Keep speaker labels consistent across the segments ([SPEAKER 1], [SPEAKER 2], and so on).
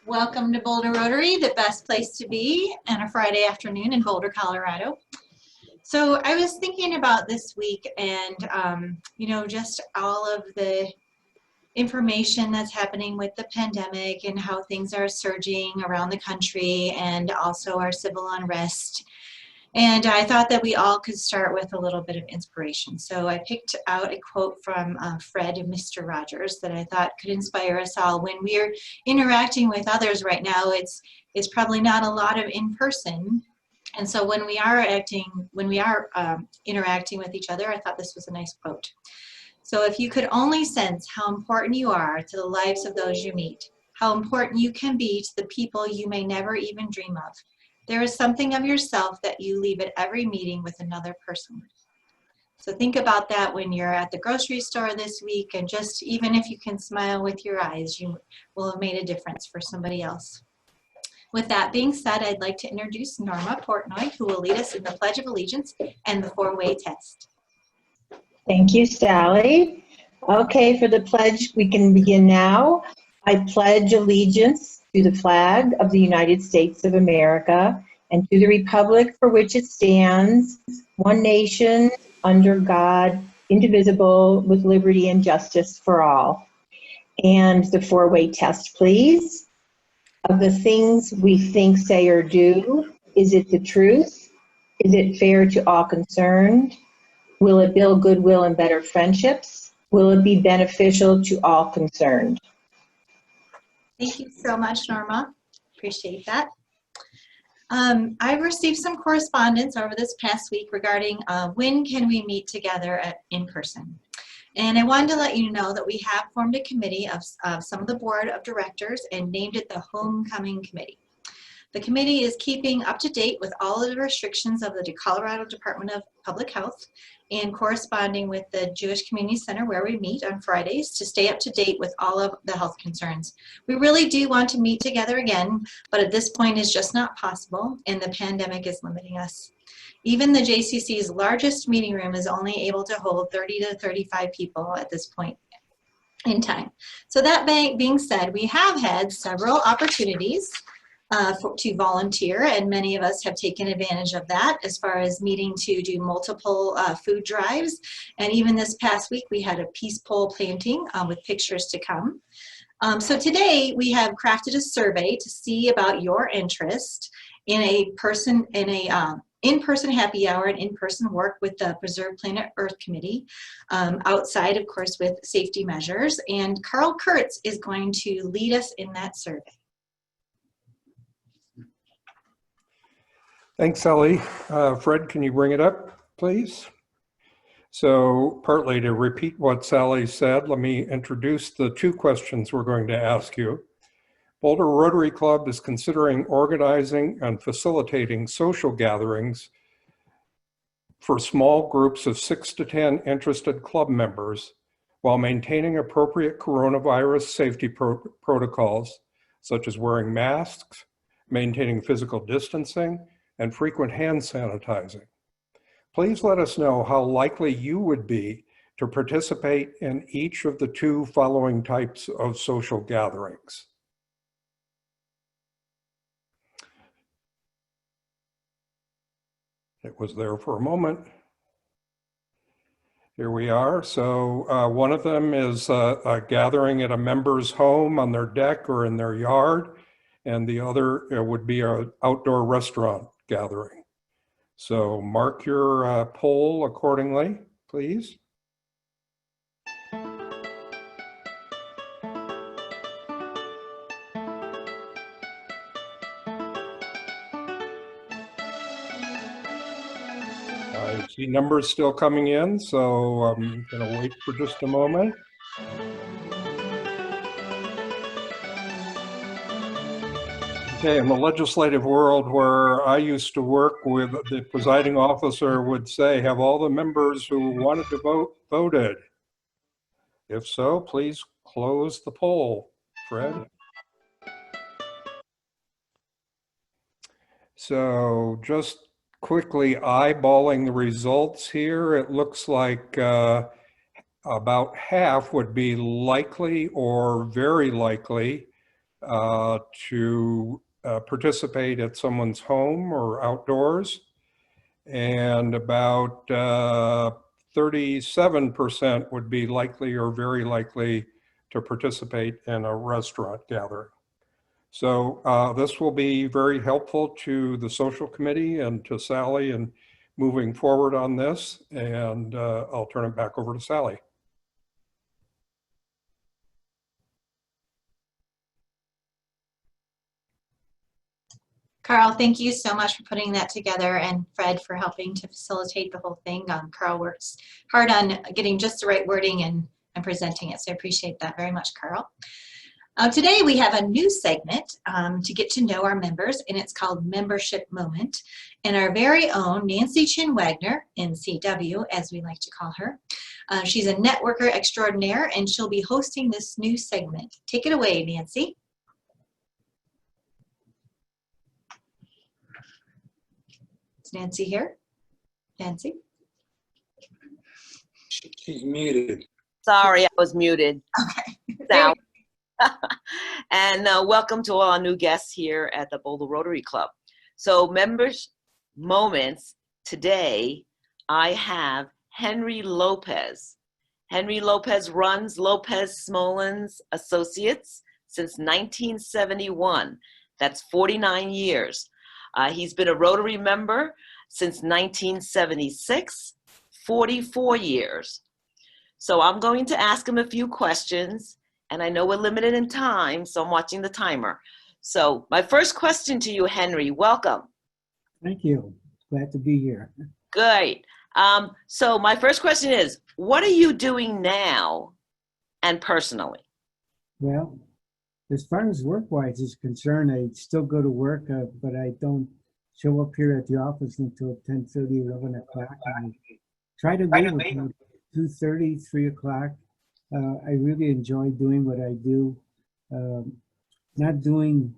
[SPEAKER 1] Welcome to Boulder Rotary, the best place to be on a Friday afternoon in Boulder, Colorado. So I was thinking about this week and, just all of the information that's happening with the pandemic and how things are surging around the country and also our civil unrest. And I thought that we all could start with a little bit of inspiration. So I picked out a quote from Fred and Mr. Rogers that I thought could inspire us all. When we're interacting with others right now, it's probably not a lot of in-person. And so when we are interacting with each other, I thought this was a nice quote. So if you could only sense how important you are to the lives of those you meet, how important you can be to the people you may never even dream of, there is something of yourself that you leave at every meeting with another person. So think about that when you're at the grocery store this week, and just even if you can smile with your eyes, you will have made a difference for somebody else. With that being said, I'd like to introduce Norma Portnoy, who will lead us in the Pledge of Allegiance and the four-way test.
[SPEAKER 2] Thank you, Sally. Okay, for the pledge, we can begin now. I pledge allegiance to the flag of the United States of America and to the republic for which it stands, one nation, under God, indivisible, with liberty and justice for all. And the four-way test, please. Of the things we think, say, or do, is it the truth? Is it fair to all concerned? Will it build goodwill and better friendships? Will it be beneficial to all concerned?
[SPEAKER 1] Thank you so much, Norma. Appreciate that. I've received some correspondence over this past week regarding when can we meet together in person. And I wanted to let you know that we have formed a committee of some of the board of directors and named it the Homecoming Committee. The committee is keeping up to date with all of the restrictions of the Colorado Department of Public Health and corresponding with the Jewish Community Center where we meet on Fridays to stay up to date with all of the health concerns. We really do want to meet together again, but at this point it's just not possible and the pandemic is limiting us. Even the JCC's largest meeting room is only able to hold 30 to 35 people at this point in time. So that being said, we have had several opportunities to volunteer, and many of us have taken advantage of that as far as meeting to do multiple food drives. And even this past week we had a peace pole planting with pictures to come. So today we have crafted a survey to see about your interest in in-person happy hour and in-person work with the Preserve Planet Earth Committee, outside of course with safety measures, and Carl Kurtz is going to lead us in that survey.
[SPEAKER 3] Thanks, Sally. Fred, can you bring it up, please? So partly to repeat what Sally said, let me introduce the two questions we're going to ask you. Boulder Rotary Club is considering organizing and facilitating social gatherings for small groups of 6 to 10 interested club members while maintaining appropriate coronavirus safety protocols, such as wearing masks, maintaining physical distancing, and frequent hand sanitizing. Please let us know how likely you would be to participate in each of the two following types of social gatherings. It was there for a moment. Here we are. So one of them is a gathering at a member's home on their deck or in their yard, and the other would be an outdoor restaurant gathering. So mark your poll accordingly, please. I see numbers still coming in, so I'm going to wait for just a moment. Okay, in the legislative world where I used to work with, the presiding officer would say, have all the members who wanted to vote voted? If so, please close the poll. Fred? So just quickly eyeballing the results here, it looks like about half would be likely or very likely to participate at someone's home or outdoors. And about 37% would be likely or very likely to participate in a restaurant gathering. So this will be very helpful to the social committee and to Sally in moving forward on this. And I'll turn it back over to Sally.
[SPEAKER 1] Carl, thank you so much for putting that together, and Fred for helping to facilitate the whole thing. Carl works hard on getting just the right wording and presenting it, so I appreciate that very much, Carl. Today we have a new segment to get to know our members, and it's called Membership Moment. And our very own Nancy Chin Wagner, NCW, as we like to call her. She's a networker extraordinaire, and she'll be hosting this new segment. Take it away, Nancy. Is Nancy here? Nancy?
[SPEAKER 4] She's muted.
[SPEAKER 5] Sorry, I was muted.
[SPEAKER 1] Okay.
[SPEAKER 5] Now, and welcome to all our new guests here at the Boulder Rotary Club. So members moments today, I have Henry Lopez. Henry Lopez runs Lopez Smolens Associates since 1971. That's 49 years. He's been a Rotary member since 1976, 44 years. So I'm going to ask him a few questions, and I know we're limited in time, so I'm watching the timer. So my first question to you, Henry, welcome.
[SPEAKER 6] Thank you. Glad to be here.
[SPEAKER 5] Great. So my first question is, what are you doing now and personally?
[SPEAKER 6] Well, as far as work-wise is concerned, I still go to work, but I don't show up here at the office until 10:30, 11 o'clock. I try to leave about 2:30, 3 o'clock. I really enjoy doing what I do. Not doing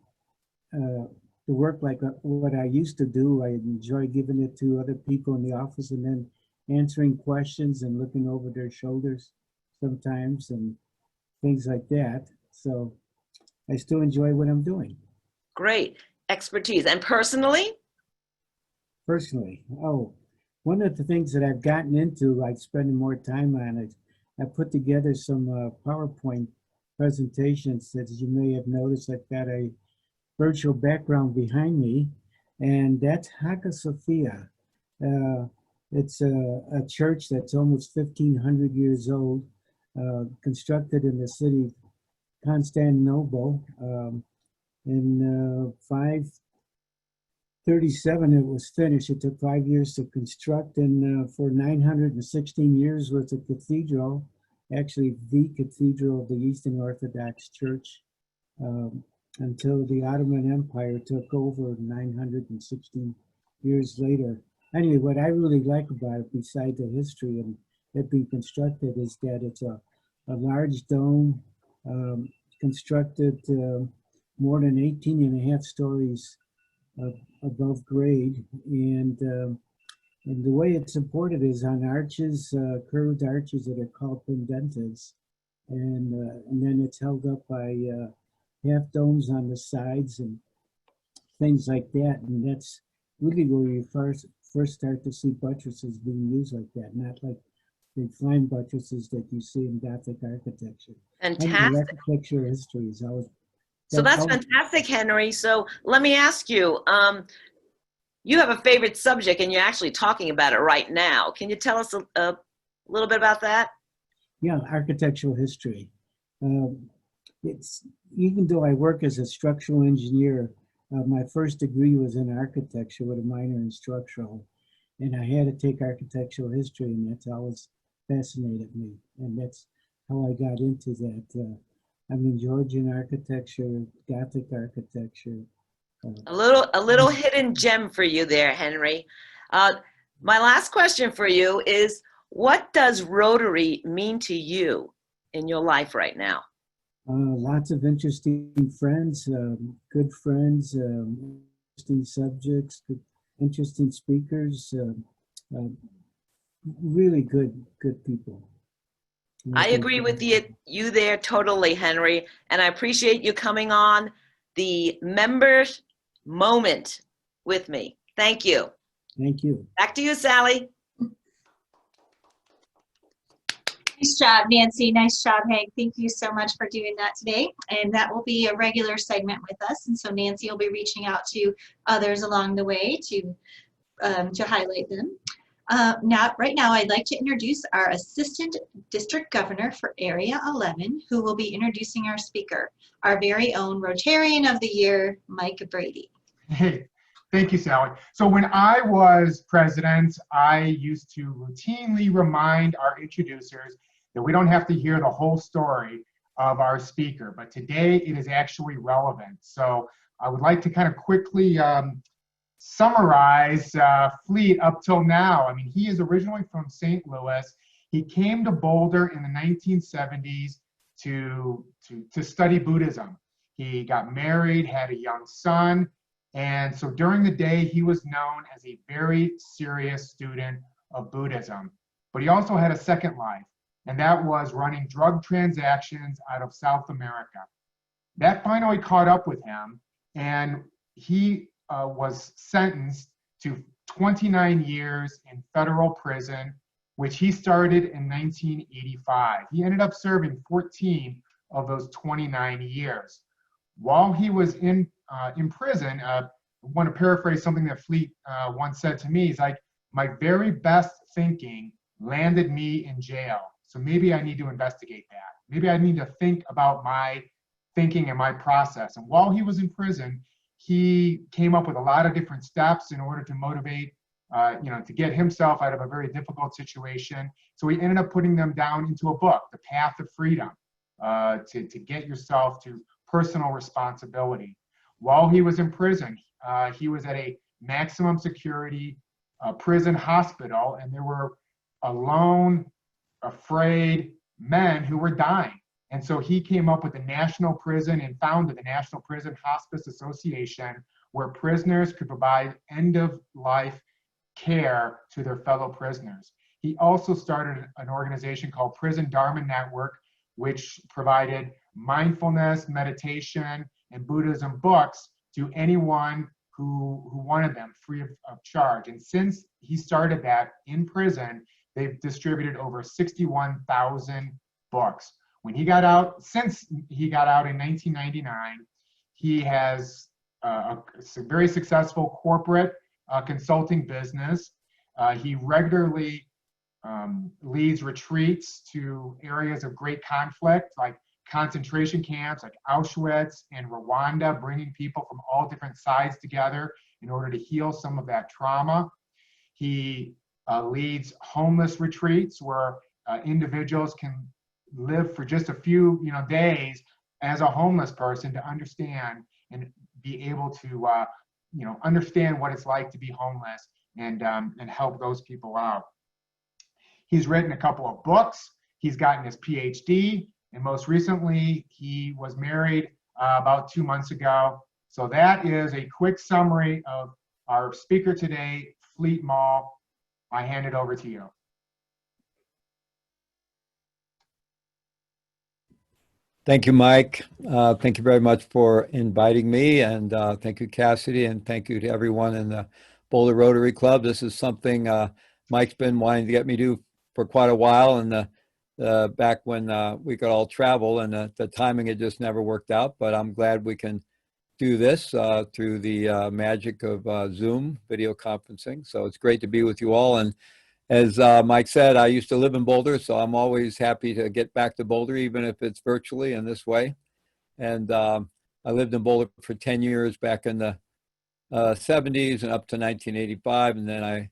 [SPEAKER 6] the work like what I used to do. I enjoy giving it to other people in the office and then answering questions and looking over their shoulders sometimes and things like that. So I still enjoy what I'm doing.
[SPEAKER 5] Great. Expertise. And personally?
[SPEAKER 6] Personally, one of the things that I've gotten into, like spending more time on it, I put together some PowerPoint presentations that, as you may have noticed, I've got a virtual background behind me, and that's Hagia Sophia. It's a church that's almost 1,500 years old, constructed in the city of Constantinople. In 537 it was finished. It took 5 years to construct, and for 916 years was a cathedral, actually the cathedral of the Eastern Orthodox Church, until the Ottoman Empire took over 916 years later. Anyway, what I really like about it, besides the history and it being constructed, is that it's a large dome constructed more than 18 and a half stories above grade, and the way it's supported is on arches, curved arches that are called pendentives, and then it's held up by half domes on the sides and things like that, and that's really where you first start to see buttresses being used like that, not like the fine buttresses that you see in Gothic architecture.
[SPEAKER 5] Fantastic.
[SPEAKER 6] Architecture history is always.
[SPEAKER 5] So that's fantastic, Henry. So let me ask you, you have a favorite subject and you're actually talking about it right now. Can you tell us a little bit about that?
[SPEAKER 6] Yeah, architectural history. It's, even though I work as a structural engineer, my first degree was in architecture with a minor in structural, and I had to take architectural history, and that's always fascinated me, and that's how I got into that. I mean, Georgian architecture, Gothic architecture.
[SPEAKER 5] A little hidden gem for you there, Henry. My last question for you is, what does Rotary mean to you in your life right now?
[SPEAKER 6] Lots of interesting friends, good friends, interesting subjects, interesting speakers, really good people.
[SPEAKER 5] I agree with you there totally, Henry. And I appreciate you coming on the members moment with me. Thank you.
[SPEAKER 6] Thank you.
[SPEAKER 5] Back to you, Sally.
[SPEAKER 1] Nice job, Nancy. Nice job, Hank. Thank you so much for doing that today. And that will be a regular segment with us. And so Nancy will be reaching out to others along the way to highlight them. Right now, I'd like to introduce our Assistant District Governor for Area 11, who will be introducing our speaker, our very own Rotarian of the Year, Mike Brady.
[SPEAKER 4] Hey, thank you, Sally. So when I was president, I used to routinely remind our introducers that we don't have to hear the whole story of our speaker, but today it is actually relevant. So I would like to kind of quickly summarize Fleet up till now. I mean, he is originally from St. Louis. He came to Boulder in the 1970s to study Buddhism. He got married, had a young son, and so during the day, he was known as a very serious student of Buddhism. But he also had a second life, and that was running drug transactions out of South America. That finally caught up with him, and he was sentenced to 29 years in federal prison, which he started in 1985. He ended up serving 14 of those 29 years. While he was in prison, I want to paraphrase something that Fleet once said to me. He's like, my very best thinking landed me in jail. So maybe I need to investigate that. Maybe I need to think about my thinking and my process. And while he was in prison, he came up with a lot of different steps in order to motivate, to get himself out of a very difficult situation. So he ended up putting them down into a book, The Path of Freedom, to get yourself to personal responsibility. While he was in prison, he was at a maximum security prison hospital, and there were alone, afraid men who were dying. And so he came up with the National Prison and founded the National Prison Hospice Association, where prisoners could provide end-of-life care to their fellow prisoners. He also started an organization called Prison Dharma Network, which provided mindfulness, meditation, and Buddhism books to anyone who wanted them free of charge. And since he started that in prison, they've distributed over 61,000 books. When he got out, since he got out in 1999, he has a very successful corporate consulting business. He regularly leads retreats to areas of great conflict, like concentration camps like Auschwitz and Rwanda, bringing people from all different sides together in order to heal some of that trauma. He leads homeless retreats where individuals can live for just a few days as a homeless person to understand and be able to understand what it's like to be homeless and help those people out. He's written a couple of books. He's gotten his PhD, and most recently he was married about 2 months ago. So that is a quick summary of our speaker today, Fleet Maull. I hand it over to you.
[SPEAKER 7] Thank you, Mike. Thank you very much for inviting me, and thank you, Cassidy, and thank you to everyone in the Boulder Rotary Club. This is something Mike's been wanting to get me to do for quite a while, and back when we could all travel, and the timing had just never worked out, but I'm glad we can do this through the magic of Zoom video conferencing. So it's great to be with you all. And as Mike said, I used to live in Boulder, so I'm always happy to get back to Boulder, even if it's virtually in this way. And I lived in Boulder for 10 years back in the 70s and up to 1985. And then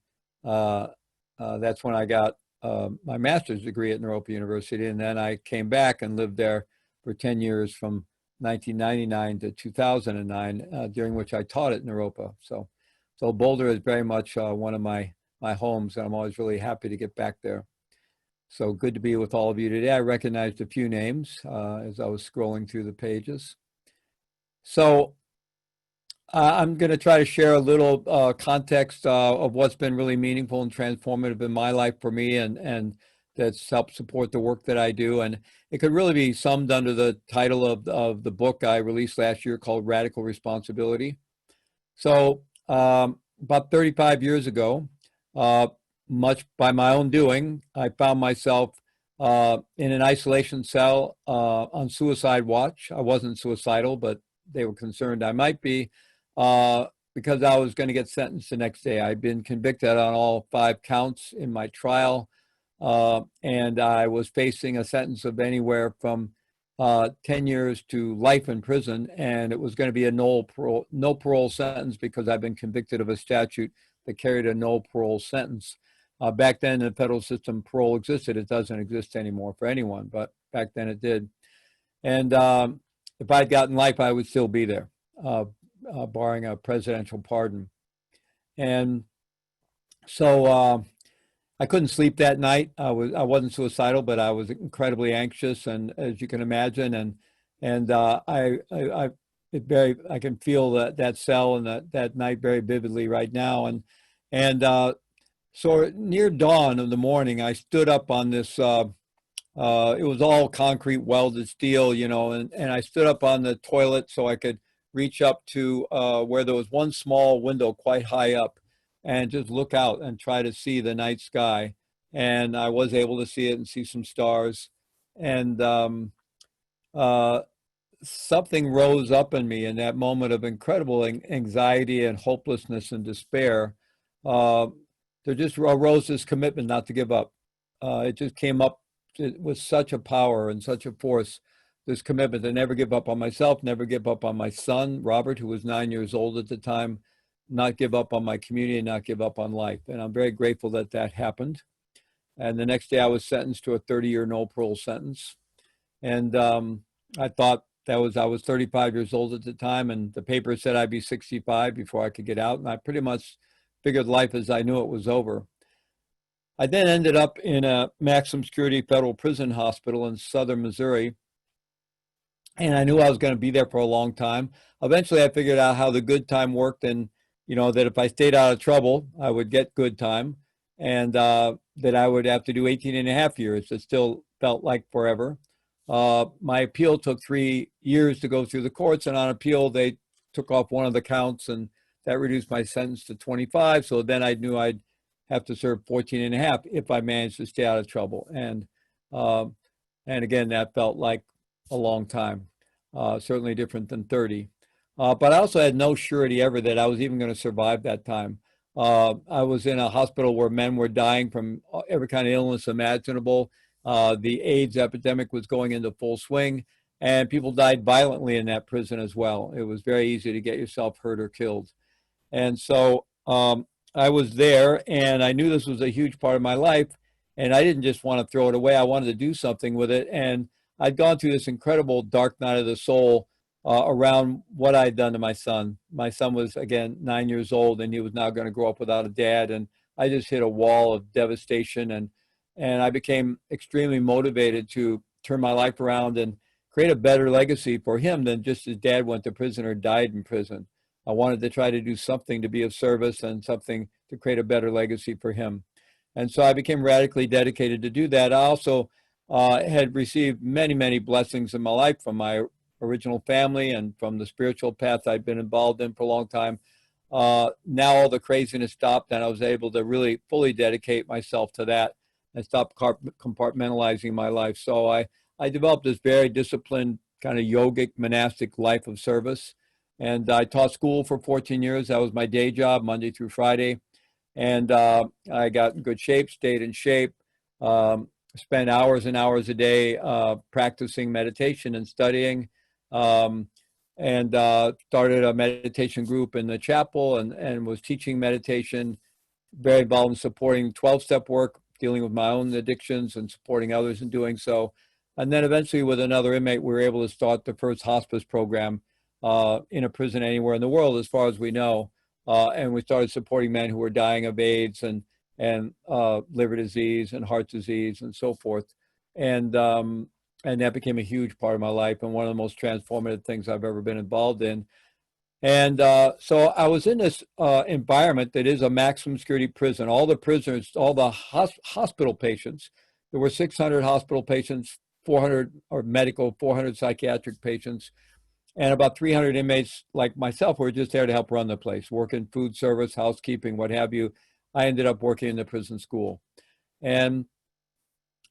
[SPEAKER 7] that's when I got my master's degree at Naropa University. And then I came back and lived there for 10 years from 1999 to 2009, during which I taught at Naropa. So Boulder is very much one of my homes, and I'm always really happy to get back there. So good to be with all of you today. I recognized a few names as I was scrolling through the pages. So I'm going to try to share a little context of what's been really meaningful and transformative in my life for me, and that's helped support the work that I do. And it could really be summed under the title of the book I released last year called Radical Responsibility. So about 35 years ago, much by my own doing, I found myself in an isolation cell on suicide watch. I wasn't suicidal, but they were concerned I might be because I was going to get sentenced the next day. I'd been convicted on all 5 counts in my trial, and I was facing a sentence of anywhere from 10 years to life in prison, and it was going to be a no parole sentence because I've been convicted of a statute that carried a no parole sentence. Back then, in the federal system, parole existed. It doesn't exist anymore for anyone, but back then it did. And if I'd gotten life, I would still be there, barring a presidential pardon. And so I couldn't sleep that night. I wasn't suicidal, but I was incredibly anxious, and as you can imagine, and I can feel that cell and that night very vividly right now. And so near dawn of the morning, I stood up on this. It was all concrete welded steel, you know, and I stood up on the toilet so I could reach up to where there was one small window quite high up, and just look out and try to see the night sky. And I was able to see it and see some stars. And something rose up in me in that moment of incredible anxiety and hopelessness and despair. There just arose this commitment not to give up. It just came up with such a power and such a force, this commitment to never give up on myself, never give up on my son, Robert, who was 9 years old at the time, not give up on my community, and not give up on life. And I'm very grateful that that happened. And the next day I was sentenced to a 30-year no parole sentence. And I thought I was 35 years old at the time, and the paper said I'd be 65 before I could get out. And I pretty much figured life as I knew it was over. I then ended up in a maximum security federal prison hospital in southern Missouri. And I knew I was going to be there for a long time. Eventually I figured out how the good time worked, and you know, that if I stayed out of trouble, I would get good time, and that I would have to do 18 and a half years. It still felt like forever. My appeal took 3 years to go through the courts, and on appeal, they took off one of the counts, and that reduced my sentence to 25. So then I knew I'd have to serve 14 and a half if I managed to stay out of trouble. And again, that felt like a long time, certainly different than 30. But I also had no surety ever that I was even going to survive that time. I was in a hospital where men were dying from every kind of illness imaginable. The AIDS epidemic was going into full swing, and people died violently in that prison as well. It was very easy to get yourself hurt or killed. And so I was there, and I knew this was a huge part of my life, and I didn't just want to throw it away. I wanted to do something with it. And I'd gone through this incredible dark night of the soul around what I'd done to my son. My son was, again, 9 years old, and he was now going to grow up without a dad. And I just hit a wall of devastation, and I became extremely motivated to turn my life around and create a better legacy for him than just his dad went to prison or died in prison. I wanted to try to do something to be of service and something to create a better legacy for him. And so I became radically dedicated to do that. I also had received many, many blessings in my life from my original family and from the spiritual path I'd been involved in for a long time. Now all the craziness stopped, and I was able to really fully dedicate myself to that and stop compartmentalizing my life. So I developed this very disciplined kind of yogic monastic life of service. And I taught school for 14 years. That was my day job, Monday through Friday. And I got in good shape, stayed in shape, spent hours and hours a day practicing meditation and studying, and started a meditation group in the chapel and was teaching meditation, very involved in supporting 12-step work, dealing with my own addictions and supporting others in doing so. And then eventually with another inmate, we were able to start the first hospice program in a prison anywhere in the world, as far as we know. And we started supporting men who were dying of AIDS and liver disease and heart disease and so forth. And that became a huge part of my life and one of the most transformative things I've ever been involved in. And so I was in this environment that is a maximum security prison. All the prisoners, all the hospital patients there were 600 hospital patients, 400 or medical, 400 psychiatric patients, and about 300 inmates like myself who were just there to help run the place, work in food service, housekeeping, what have you. I ended up working in the prison school. And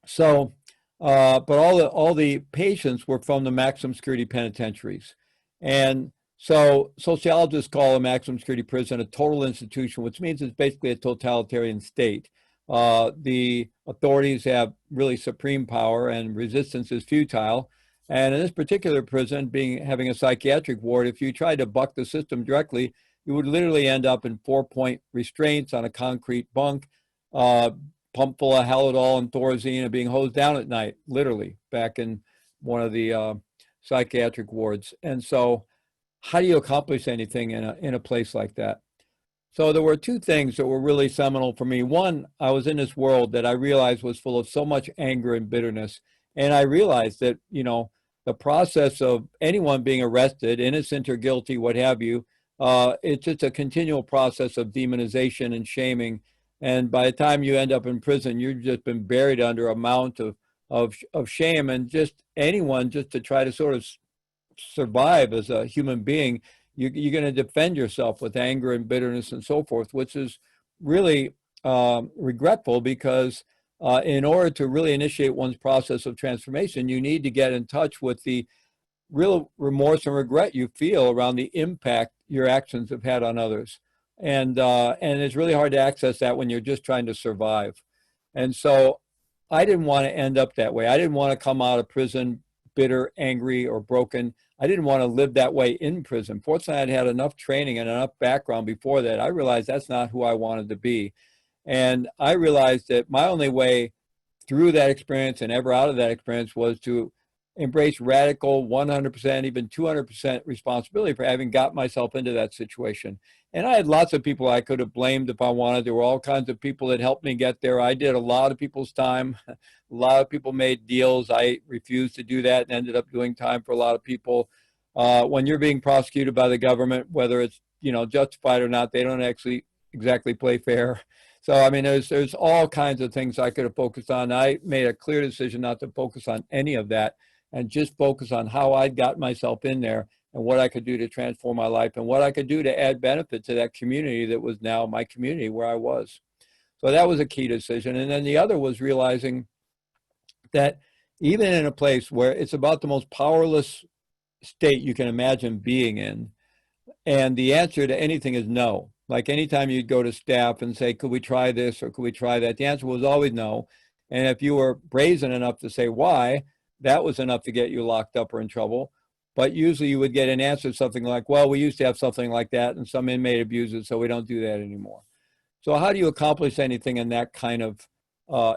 [SPEAKER 7] so, but all the patients were from the maximum security penitentiaries. And so sociologists call a maximum security prison a total institution, which means it's basically a totalitarian state. The authorities have really supreme power and resistance is futile. And in this particular prison, having a psychiatric ward, if you tried to buck the system directly, you would literally end up in 4-point restraints on a concrete bunk, pumped full of Halidol and Thorazine and being hosed down at night, literally, back in one of the psychiatric wards. And so how do you accomplish anything in a place like that? So there were two things that were really seminal for me. One, I was in this world that I realized was full of so much anger and bitterness. And I realized that, you know, the process of anyone being arrested, innocent or guilty, what have you, it's just a continual process of demonization and shaming. And by the time you end up in prison, you've just been buried under a mount of shame. And just anyone just to try to sort of survive as a human being, you're going to defend yourself with anger and bitterness and so forth, which is really regretful because in order to really initiate one's process of transformation, you need to get in touch with the real remorse and regret you feel around the impact your actions have had on others. And it's really hard to access that when you're just trying to survive. And so I didn't want to end up that way. I didn't want to come out of prison bitter, angry, or broken. I didn't want to live that way in prison. Fortunately, I'd had enough training and enough background before that. I realized that's not who I wanted to be. And I realized that my only way through that experience and ever out of that experience was to embrace radical 100%, even 200% responsibility for having got myself into that situation. And I had lots of people I could have blamed if I wanted. There were all kinds of people that helped me get there. I did a lot of people's time. A lot of people made deals. I refused to do that and ended up doing time for a lot of people. When you're being prosecuted by the government, whether it's, you know, justified or not, they don't actually exactly play fair. So, I mean, there's all kinds of things I could have focused on. I made a clear decision not to focus on any of that and just focus on how I got myself in there and what I could do to transform my life and what I could do to add benefit to that community that was now my community where I was. So that was a key decision. And then the other was realizing that even in a place where it's about the most powerless state you can imagine being in, and the answer to anything is no. Like anytime you'd go to staff and say, could we try this or could we try that? The answer was always no. And if you were brazen enough to say why, that was enough to get you locked up or in trouble. But usually you would get an answer, something like, well, we used to have something like that and some inmate abused it, so we don't do that anymore. So how do you accomplish anything in that kind of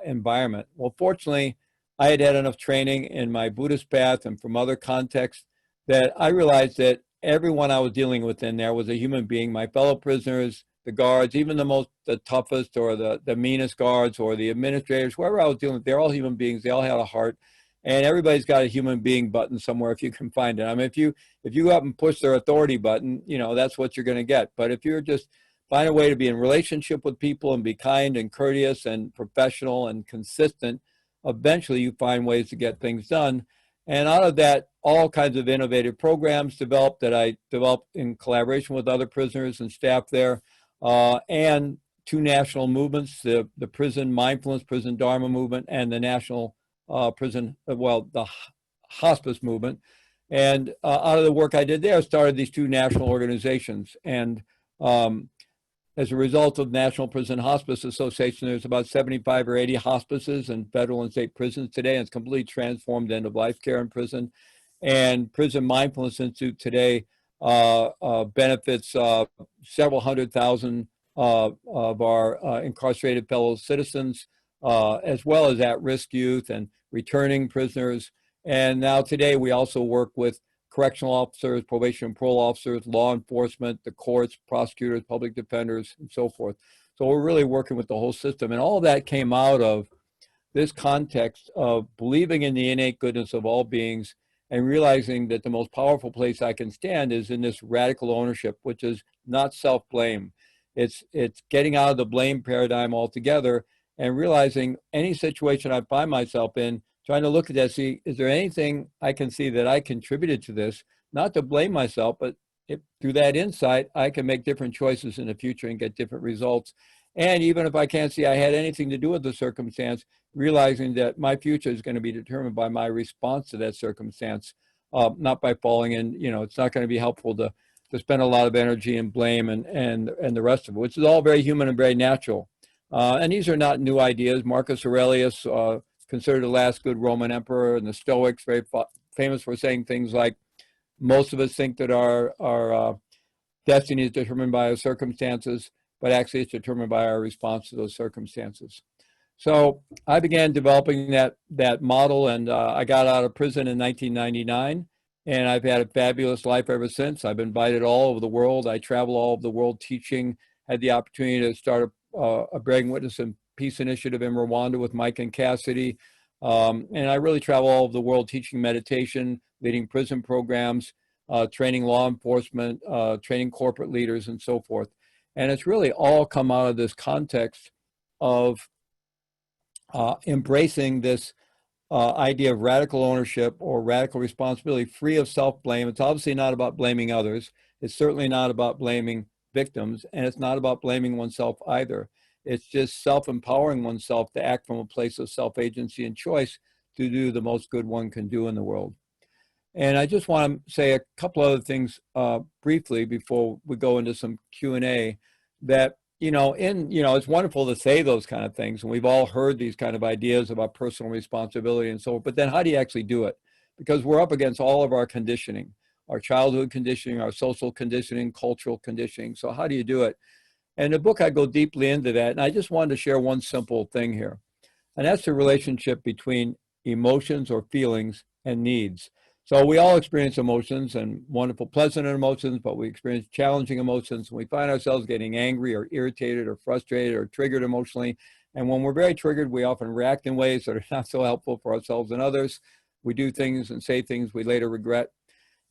[SPEAKER 7] environment? Well, fortunately, I had had enough training in my Buddhist path and from other contexts that I realized that everyone I was dealing with in there was a human being, my fellow prisoners, the guards, even the toughest or the meanest guards or the administrators, whoever I was dealing with, they're all human beings. They all had a heart. And everybody's got a human being button somewhere if you can find it. I mean, if you go up and push their authority button, you know, that's what you're going to get. But if you're just find a way to be in relationship with people and be kind and courteous and professional and consistent, eventually you find ways to get things done. And out of that, all kinds of innovative programs developed that I developed in collaboration with other prisoners and staff there, and two national movements, the prison mindfulness, prison dharma movement, and the national the hospice movement. And out of the work I did there, I started these two national organizations. And as a result of National Prison Hospice Association, there's about 75 or 80 hospices in federal and state prisons today, and it's completely transformed end-of-life care in prison. And Prison Mindfulness Institute today benefits several 100,000 of our incarcerated fellow citizens, as well as at-risk youth and returning prisoners. And now today we also work with correctional officers, probation and parole officers, law enforcement, the courts, prosecutors, public defenders, and so forth. So we're really working with the whole system. And all of that came out of this context of believing in the innate goodness of all beings and realizing that the most powerful place I can stand is in this radical ownership, which is not self-blame. It's getting out of the blame paradigm altogether and realizing any situation I find myself in, trying to look at that, see, is there anything I can see that I contributed to this? Not to blame myself, but if, through that insight, I can make different choices in the future and get different results. And even if I can't see I had anything to do with the circumstance, realizing that my future is going to be determined by my response to that circumstance, not by falling in, it's not going to be helpful to spend a lot of energy and blame and the rest of it, which is all very human and very natural. And these are not new ideas. Marcus Aurelius, considered the last good Roman emperor, and the Stoics, very famous for saying things like, most of us think that our destiny is determined by our circumstances, but actually it's determined by our response to those circumstances. So I began developing that model, and I got out of prison in 1999, and I've had a fabulous life ever since. I've been invited all over the world. I travel all over the world teaching, had the opportunity to start a Bearing Witness and Peace Initiative in Rwanda with Mike and Cassidy. And I really travel all over the world teaching meditation, leading prison programs, training law enforcement, training corporate leaders, and so forth. And it's really all come out of this context of embracing this idea of radical ownership or radical responsibility, free of self-blame. It's obviously not about blaming others. It's certainly not about blaming victims, and it's not about blaming oneself either. It's just self-empowering oneself to act from a place of self-agency and choice to do the most good one can do in the world. And I just want to say a couple other things briefly before we go into some Q&A, that, it's wonderful to say those kind of things. And we've all heard these kind of ideas about personal responsibility and so forth, but then how do you actually do it? Because we're up against all of our conditioning, our childhood conditioning, our social conditioning, cultural conditioning. So how do you do it? And in the book, I go deeply into that. And I just wanted to share one simple thing here. And that's the relationship between emotions or feelings and needs. So we all experience emotions, and wonderful, pleasant emotions, but we experience challenging emotions. We find ourselves getting angry or irritated or frustrated or triggered emotionally. And when we're very triggered, we often react in ways that are not so helpful for ourselves and others. We do things and say things we later regret.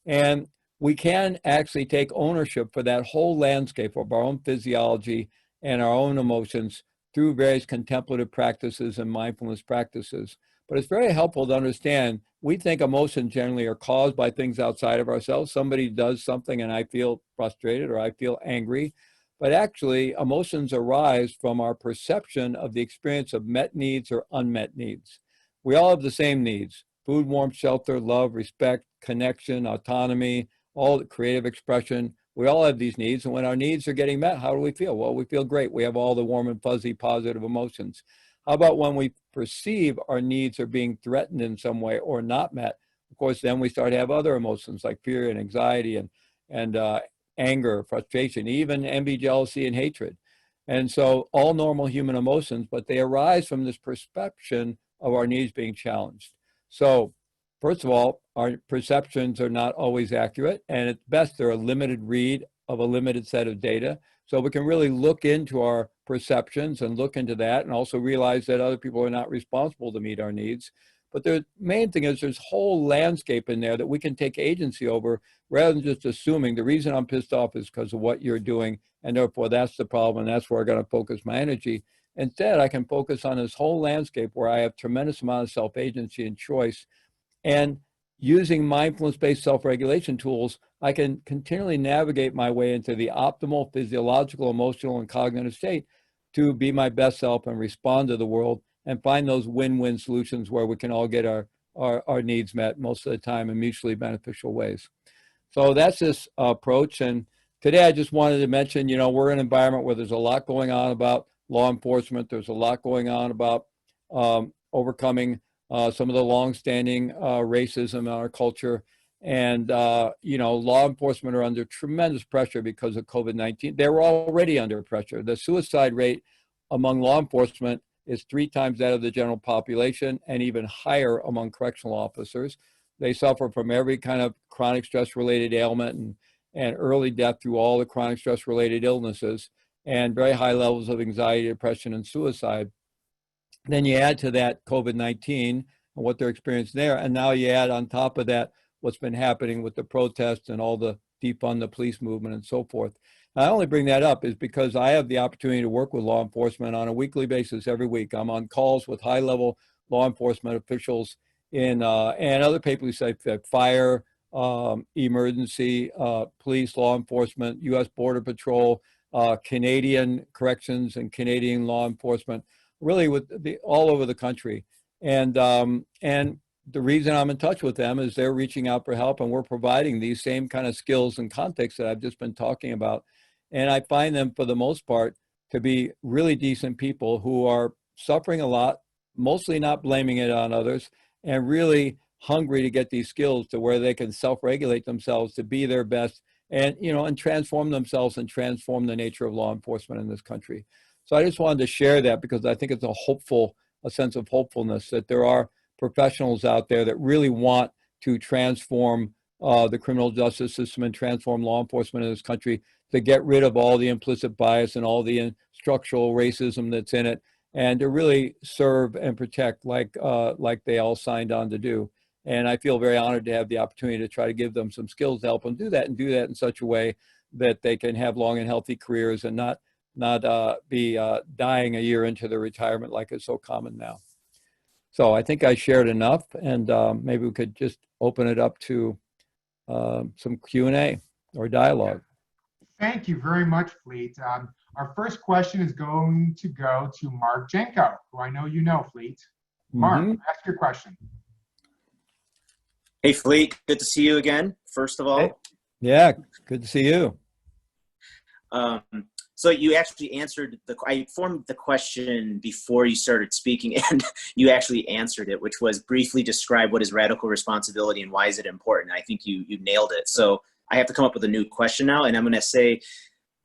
[SPEAKER 7] And we can actually take ownership for that whole landscape of our own physiology and our own emotions through various contemplative practices and mindfulness practices. But it's very helpful to understand, we think emotions generally are caused by things outside of ourselves. Somebody does something and I feel frustrated or I feel angry. But actually, emotions arise from our perception of the experience of met needs or unmet needs. We all have the same needs: food, warmth, shelter, love, respect, connection, autonomy, all the creative expression. We all have these needs, and when our needs are getting met, how do we feel? Well, we feel great. We have all the warm and fuzzy positive emotions. How about when we perceive our needs are being threatened in some way or not met? Of course, then we start to have other emotions like fear and anxiety and anger, frustration, even envy, jealousy, and hatred. And so all normal human emotions, but they arise from this perception of our needs being challenged. So first of all, our perceptions are not always accurate, and at best they're a limited read of a limited set of data. So we can really look into our perceptions and look into that, and also realize that other people are not responsible to meet our needs. But the main thing is there's a whole landscape in there that we can take agency over, rather than just assuming the reason I'm pissed off is because of what you're doing, and therefore that's the problem, and that's where I'm going to focus my energy. Instead, I can focus on this whole landscape where I have tremendous amount of self-agency and choice. And using mindfulness-based self-regulation tools, I can continually navigate my way into the optimal physiological, emotional, and cognitive state to be my best self and respond to the world and find those win-win solutions where we can all get our needs met most of the time in mutually beneficial ways. So that's this approach. And today I just wanted to mention, we're in an environment where there's a lot going on about law enforcement. There's a lot going on about overcoming some of the longstanding racism in our culture. And, law enforcement are under tremendous pressure because of COVID-19. They were already under pressure. The suicide rate among law enforcement is 3 times that of the general population, and even higher among correctional officers. They suffer from every kind of chronic stress-related ailment and early death through all the chronic stress-related illnesses, and very high levels of anxiety, depression, and suicide. Then you add to that COVID-19 and what they're experiencing there, and now you add on top of that what's been happening with the protests and all the defund the police movement and so forth. I only bring that up is because I have the opportunity to work with law enforcement on a weekly basis every week. I'm on calls with high-level law enforcement officials in and other people who say fire, emergency, police, law enforcement, U.S. Border Patrol, Canadian corrections and Canadian law enforcement, really with all over the country. And the reason I'm in touch with them is they're reaching out for help, and we're providing these same kind of skills and context that I've just been talking about. And I find them, for the most part, to be really decent people who are suffering a lot, mostly not blaming it on others, and really hungry to get these skills to where they can self-regulate themselves to be their best and, and transform themselves and transform the nature of law enforcement in this country. So I just wanted to share that because I think it's a sense of hopefulness that there are professionals out there that really want to transform the criminal justice system and transform law enforcement in this country, to get rid of all the implicit bias and all the structural racism that's in it, and to really serve and protect like they all signed on to do. And I feel very honored to have the opportunity to try to give them some skills to help them do that, and do that in such a way that they can have long and healthy careers and not be dying a year into their retirement like is so common now. So I think I shared enough, and maybe we could just open it up to some Q&A or dialogue.
[SPEAKER 4] Thank you very much, Fleet. Our first question is going to go to Mark Jenko, who I know you know, Fleet. Mark, ask your question.
[SPEAKER 8] Hey, Fleet, good to see you again, first of all.
[SPEAKER 7] Hey. Yeah, good to see you.
[SPEAKER 8] So you actually answered I formed the question before you started speaking, and you actually answered it, which was briefly describe what is radical responsibility and why is it important. I think you nailed it. So I have to come up with a new question now, and I'm going to say,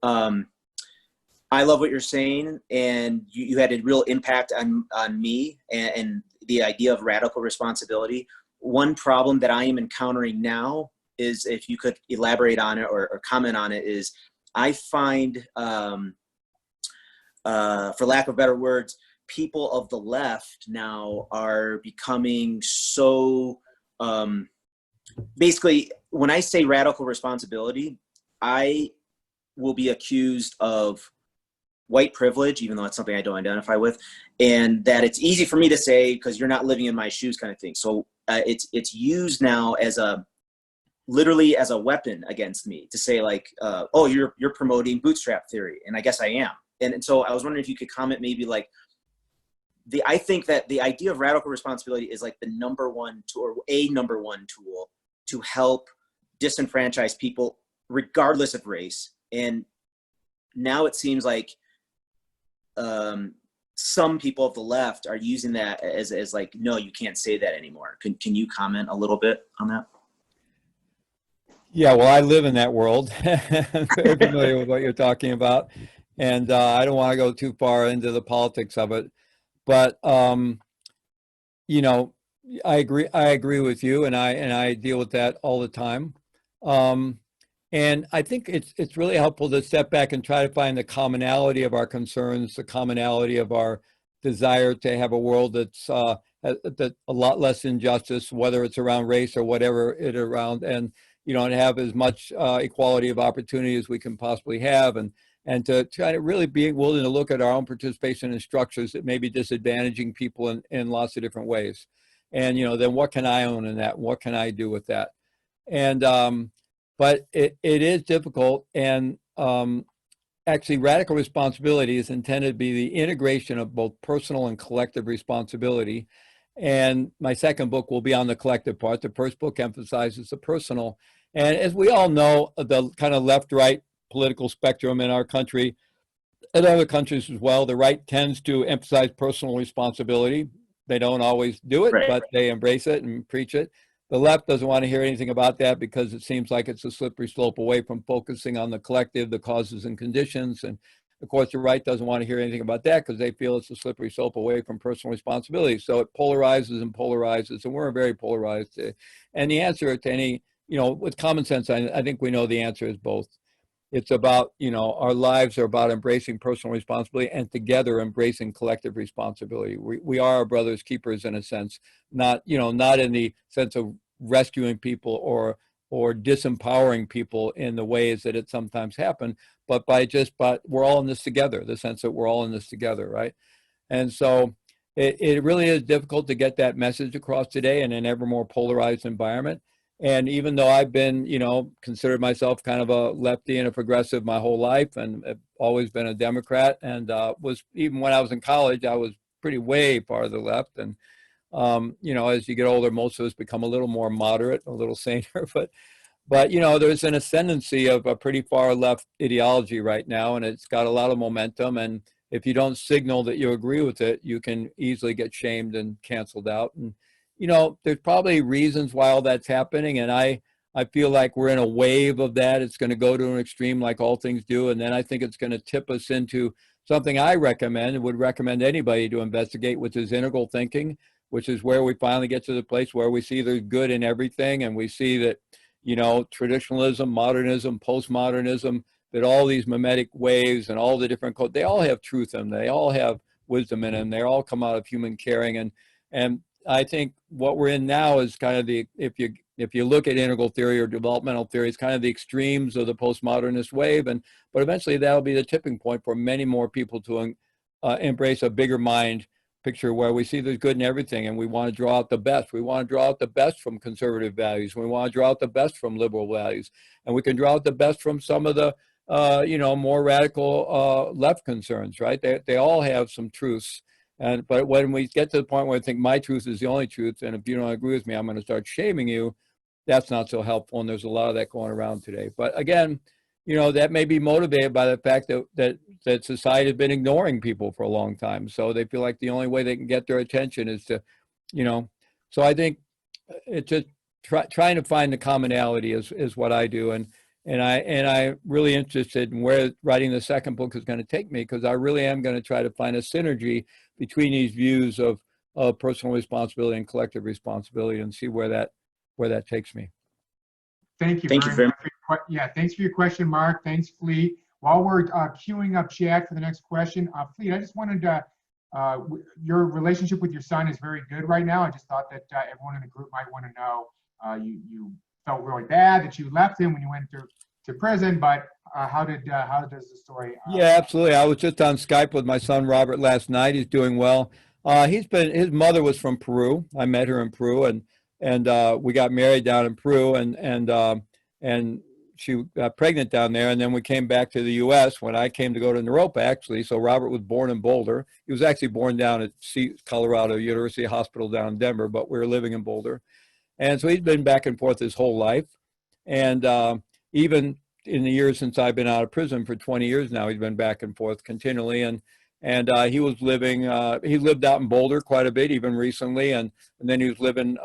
[SPEAKER 8] I love what you're saying, and you had a real impact on me and the idea of radical responsibility. One problem that I am encountering now is, if you could elaborate on it or comment on it, is I find, for lack of better words, people of the left now are becoming so, basically, when I say radical responsibility, I will be accused of white privilege, even though it's something I don't identify with, and that it's easy for me to say because you're not living in my shoes kind of thing. So it's used now as literally as a weapon against me to say like, oh, you're promoting bootstrap theory, and I guess I am. And so I was wondering if you could comment maybe like, I think that the idea of radical responsibility is like the number one tool, or a number one tool to help disenfranchise people regardless of race. And now it seems like some people of the left are using that as like, no, you can't say that anymore. Can you comment a little bit on that?
[SPEAKER 7] Yeah, well, I live in that world. I'm very familiar with what you're talking about, and I don't want to go too far into the politics of it, but you know, I agree with you, and I deal with that all the time, and I think it's really helpful to step back and try to find the commonality of our concerns, the commonality of our desire to have a world that's a lot less injustice, whether it's around race or whatever it around, and and have as much equality of opportunity as we can possibly have, and to try to really be willing to look at our own participation in structures that may be disadvantaging people in lots of different ways. And, then what can I own in that? What can I do with that? And, but it is difficult. And actually, radical responsibility is intended to be the integration of both personal and collective responsibility. And my second book will be on the collective part. The first book emphasizes the personal. And as we all know, the kind of left-right political spectrum in our country and other countries as well, the right tends to emphasize personal responsibility. They don't always do it, but they embrace it and preach it. The left doesn't want to hear anything about that because it seems like it's a slippery slope away from focusing on the collective, the causes and conditions. And of course, the right doesn't want to hear anything about that because they feel it's a slippery slope away from personal responsibility. So it polarizes and polarizes, and we're very polarized. And the answer to any, with common sense, I think we know the answer is both. It's about, our lives are about embracing personal responsibility and together embracing collective responsibility. We are our brother's keepers in a sense, not in the sense of rescuing people or or disempowering people in the ways that it sometimes happen, but we're all in this together, the sense that we're all in this together, right? And so it really is difficult to get that message across today in an ever more polarized environment. And even though I've been, considered myself kind of a lefty and a progressive my whole life, and I've always been a Democrat, and was, even when I was in college, I was pretty way far to the left. And, as you get older, most of us become a little more moderate, a little saner, but there's an ascendancy of a pretty far left ideology right now, and it's got a lot of momentum. And if you don't signal that you agree with it, you can easily get shamed and canceled out. And, there's probably reasons why all that's happening. And I feel like we're in a wave of that. It's going to go to an extreme like all things do. And then I think it's going to tip us into something I recommend and would recommend anybody to investigate, which is integral thinking, which is where we finally get to the place where we see there's good in everything. And we see that, traditionalism, modernism, postmodernism, that all these mimetic waves and all the different codes, they all have truth in them. They all have wisdom in them. They all come out of human caring. And I think what we're in now is kind of if you look at integral theory or developmental theory, it's kind of the extremes of the postmodernist wave. But eventually that'll be the tipping point for many more people to embrace a bigger mind picture where we see there's good in everything, and we want to draw out the best. We want to draw out the best from conservative values. We want to draw out the best from liberal values, and we can draw out the best from some of the more radical left concerns, right? They all have some truths. But when we get to the point where I think my truth is the only truth, and if you don't agree with me, I'm going to start shaming you, that's not so helpful. And there's a lot of that going around today. But again, that may be motivated by the fact that society has been ignoring people for a long time. So they feel like the only way they can get their attention is to, so I think it's just trying to find the commonality is what I do. And I'm really interested in where writing the second book is going to take me, because I really am going to try to find a synergy between these views of personal responsibility and collective responsibility, and see where that takes me.
[SPEAKER 4] Thank you
[SPEAKER 8] Thank you
[SPEAKER 4] very
[SPEAKER 8] very
[SPEAKER 4] much. Yeah, thanks for your question, Mark. Thanks, Fleet. While we're queuing up Chad for the next question, Fleet, I just wanted to, your relationship with your son is very good right now. I just thought that everyone in the group might want to know, you felt really bad that you left him when you went to prison, but how does the story?
[SPEAKER 7] Yeah, absolutely. I was just on Skype with my son Robert last night. He's doing well. His mother was from Peru. I met her in Peru, and we got married down in Peru, and she got pregnant down there, and then we came back to the U.S. when I came to go to Naropa, actually. So Robert was born in Boulder. He was actually born down at Colorado University Hospital down in Denver, but we were living in Boulder. And so he's been back and forth his whole life. And even in the years since I've been out of prison for 20 years now, he's been back and forth continually. And he was living, he lived out in Boulder quite a bit, even recently. And then he was living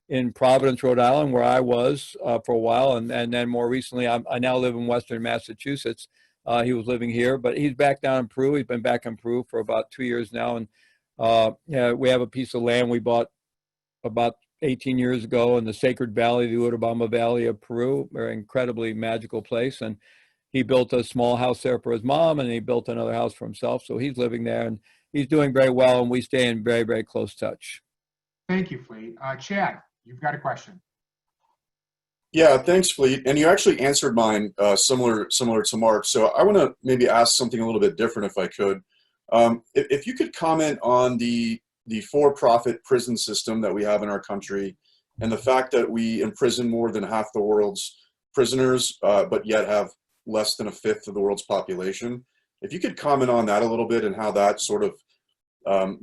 [SPEAKER 7] in Providence, Rhode Island, where I was for a while. And then more recently, I now live in Western Massachusetts. He was living here, but he's back down in Peru. He's been back in Peru for about 2 years now. And we have a piece of land we bought about 18 years ago in the Sacred Valley, the Urubamba Valley of Peru, an incredibly magical place. And he built a small house there for his mom, and he built another house for himself. So he's living there, and he's doing very well, and we stay in very, very close touch.
[SPEAKER 4] Thank you, Fleet. Chad, you've got a question.
[SPEAKER 9] Yeah, thanks, Fleet. And you actually answered mine similar to Mark. So I want to maybe ask something a little bit different if I could. If you could comment on the for-profit prison system that we have in our country, and the fact that we imprison more than half the world's prisoners, but yet have less than a fifth of the world's population. If you could comment on that a little bit, and how that sort of,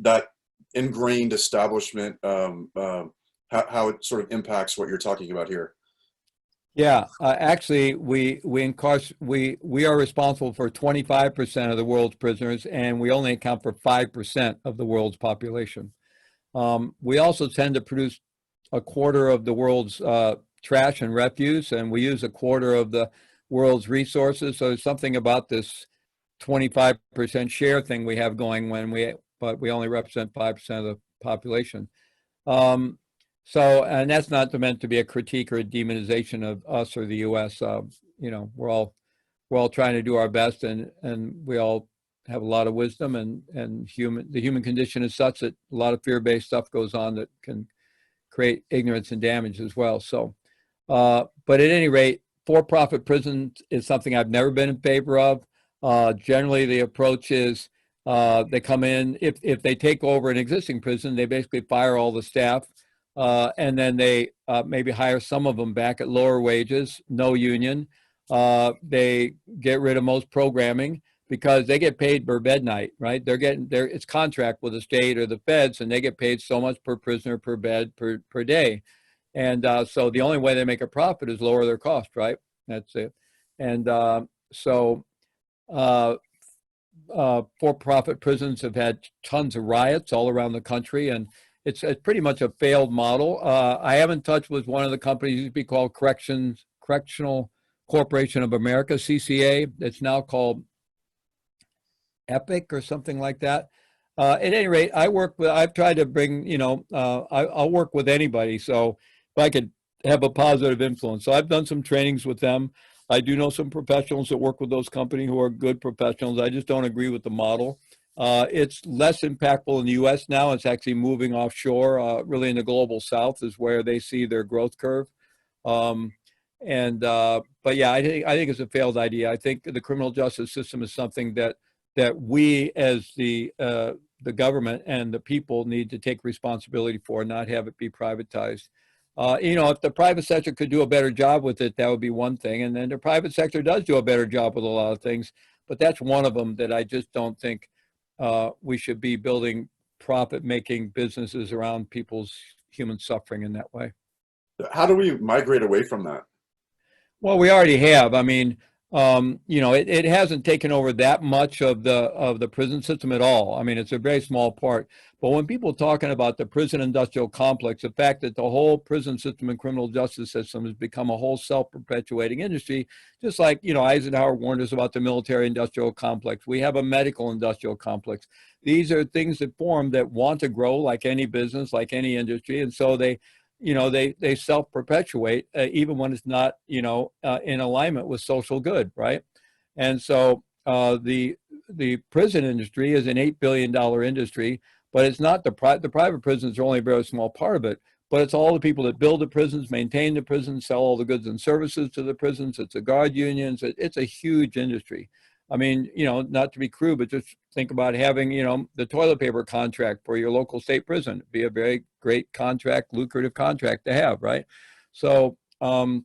[SPEAKER 9] that ingrained establishment, how it sort of impacts what you're talking about here.
[SPEAKER 7] Yeah, actually, we are responsible for 25% of the world's prisoners, and we only account for 5% of the world's population. We also tend to produce a quarter of the world's trash and refuse, and we use a quarter of the world's resources. So there's something about this 25% share thing we have going but we only represent 5% of the population. So, and that's not meant to be a critique or a demonization of us or the U.S. We're all trying to do our best, and we all have a lot of wisdom, and the human condition is such that a lot of fear-based stuff goes on that can create ignorance and damage as well. So, But at any rate, for-profit prisons is something I've never been in favor of. Generally, the approach is they come in, if they take over an existing prison, they basically fire all the staff, and then they maybe hire some of them back at lower wages, no union. They get rid of most programming because they get paid per bed night, right? It's contract with the state or the feds, and they get paid so much per prisoner per bed per day. And so the only way they make a profit is lower their cost, right? That's it. And so for-profit prisons have had tons of riots all around the country, and it's pretty much a failed model. I haven't touched with one of the companies, used to be called Correctional Corporation of America, CCA. It's now called Epic or something like that. At any rate, I've tried to bring, I'll work with anybody. So if I could have a positive influence. So I've done some trainings with them. I do know some professionals that work with those companies who are good professionals. I just don't agree with the model. It's less impactful in the US now. It's actually moving offshore, really in the global South is where they see their growth curve. But yeah, I think it's a failed idea. I think the criminal justice system is something that we as the government and the people need to take responsibility for, not have it be privatized. If the private sector could do a better job with it, that would be one thing. And then the private sector does do a better job with a lot of things, but that's one of them that I just don't think we should be building profit-making businesses around people's human suffering in that way.
[SPEAKER 9] How do we migrate away from that?
[SPEAKER 7] Well, we already have. I mean, it hasn't taken over that much of the prison system at all. I mean, it's a very small part. But when people are talking about the prison industrial complex, the fact that the whole prison system and criminal justice system has become a whole self-perpetuating industry, just like, Eisenhower warned us about the military industrial complex. We have a medical industrial complex. These are things that form that want to grow like any business, like any industry. And so they self-perpetuate even when it's not, in alignment with social good, right? And so the prison industry is an $8 billion industry, but it's not the private prisons are only a very small part of it, but it's all the people that build the prisons, maintain the prisons, sell all the goods and services to the prisons. It's the guard unions. It's a huge industry. I mean, not to be crude, but just think about having, the toilet paper contract for your local state prison. It'd be a very great contract, lucrative contract to have, right? So, that's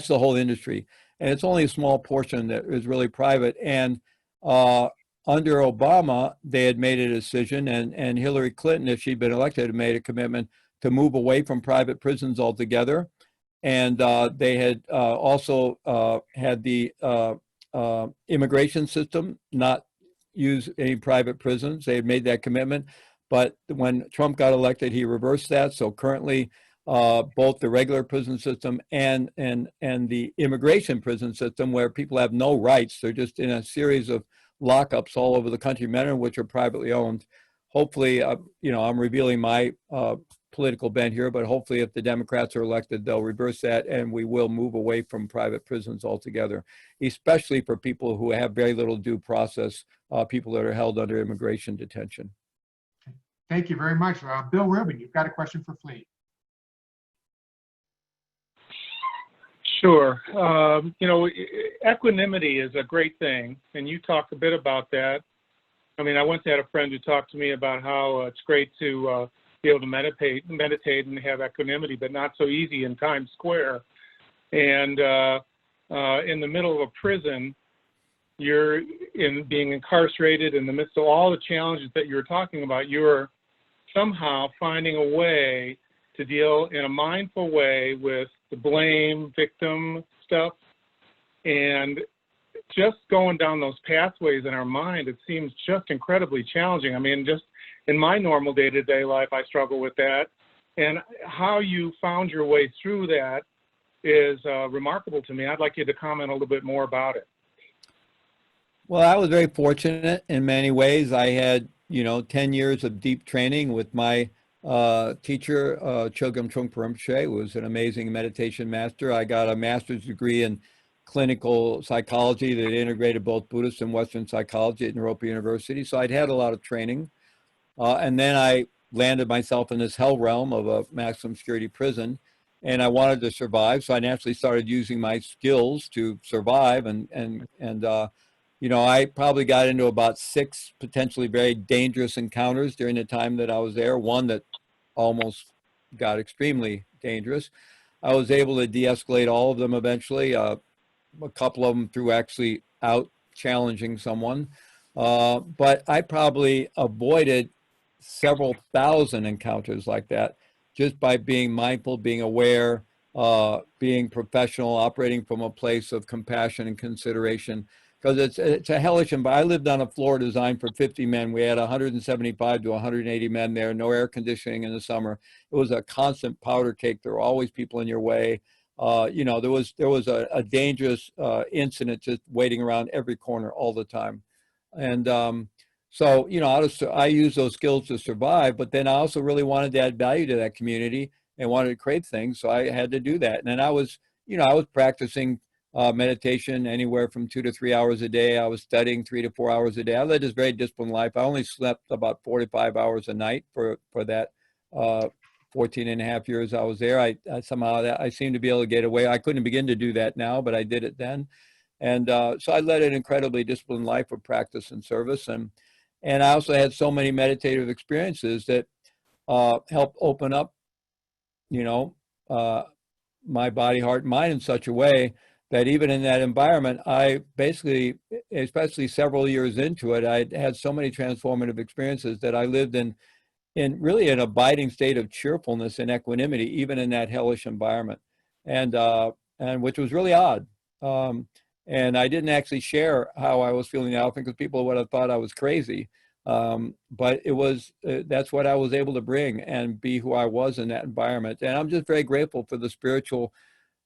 [SPEAKER 7] the whole industry. And it's only a small portion that is really private. And under Obama, they had made a decision, and Hillary Clinton, if she'd been elected, had made a commitment to move away from private prisons altogether. And they had also had the immigration system not use any private prisons. They had made that commitment, but when Trump got elected, he reversed that. So currently, both the regular prison system and the immigration prison system, where people have no rights, they're just in a series of lockups all over the country, many of which are privately owned. Hopefully, I'm revealing my political bent here, but hopefully if the Democrats are elected, they'll reverse that and we will move away from private prisons altogether, especially for people who have very little due process, people that are held under immigration detention.
[SPEAKER 4] Thank you very much. Bill Rubin, you've got a question for Fleet.
[SPEAKER 10] Sure. Equanimity is a great thing, and you talked a bit about that. I mean, I once had a friend who talked to me about how it's great to be able to meditate and have equanimity, but not so easy in Times Square. And in the middle of a prison, you're being incarcerated in the midst of all the challenges that you're talking about. You're somehow finding a way to deal in a mindful way with the blame, victim stuff, and just going down those pathways in our mind, it seems just incredibly challenging. I mean, just in my normal day-to-day life, I struggle with that. And how you found your way through that is remarkable to me. I'd like you to comment a little bit more about it.
[SPEAKER 7] Well, I was very fortunate in many ways. I had, 10 years of deep training with my teacher, Chogyam Trungpa Rinpoche, who was an amazing meditation master. I got a master's degree in clinical psychology that integrated both Buddhist and Western psychology at Naropa University. So I'd had a lot of training. And then I landed myself in this hell realm of a maximum security prison. and I wanted to survive. So I naturally started using my skills to survive. You know, I probably got into about 6 potentially very dangerous encounters during the time that I was there. One that almost got extremely dangerous. I was able to de-escalate all of them eventually. A couple of them through actually out challenging someone. But I probably avoided several thousand encounters like that just by being mindful, being aware, being professional, operating from a place of compassion and consideration. Because it's a hellish environment. I lived on a floor designed for 50 men. We had 175 to 180 men there, no air conditioning in the summer. It was a constant powder cake. There were always people in your way. You know, there was a dangerous incident just waiting around every corner all the time. And so, you know, I used those skills to survive, but then I also really wanted to add value to that community and wanted to create things. So I had to do that. And then I was practicing meditation anywhere from 2 to 3 hours a day. I was studying 3 to 4 hours a day. I led this very disciplined life. I only slept about 45 hours a night for that 14 and a half years I was there. I somehow I seemed to be able to get away. I couldn't begin to do that now, but I did it then. And so I led an incredibly disciplined life of practice and service. And I also had so many meditative experiences that helped open up, you know, my body, heart, and mind in such a way that even in that environment, I basically, especially several years into it, I had so many transformative experiences that I lived in really an abiding state of cheerfulness and equanimity, even in that hellish environment, and which was really odd. And I didn't actually share how I was feeling often because people would have thought I was crazy. But it was that's what I was able to bring and be who I was in that environment. And I'm just very grateful for the spiritual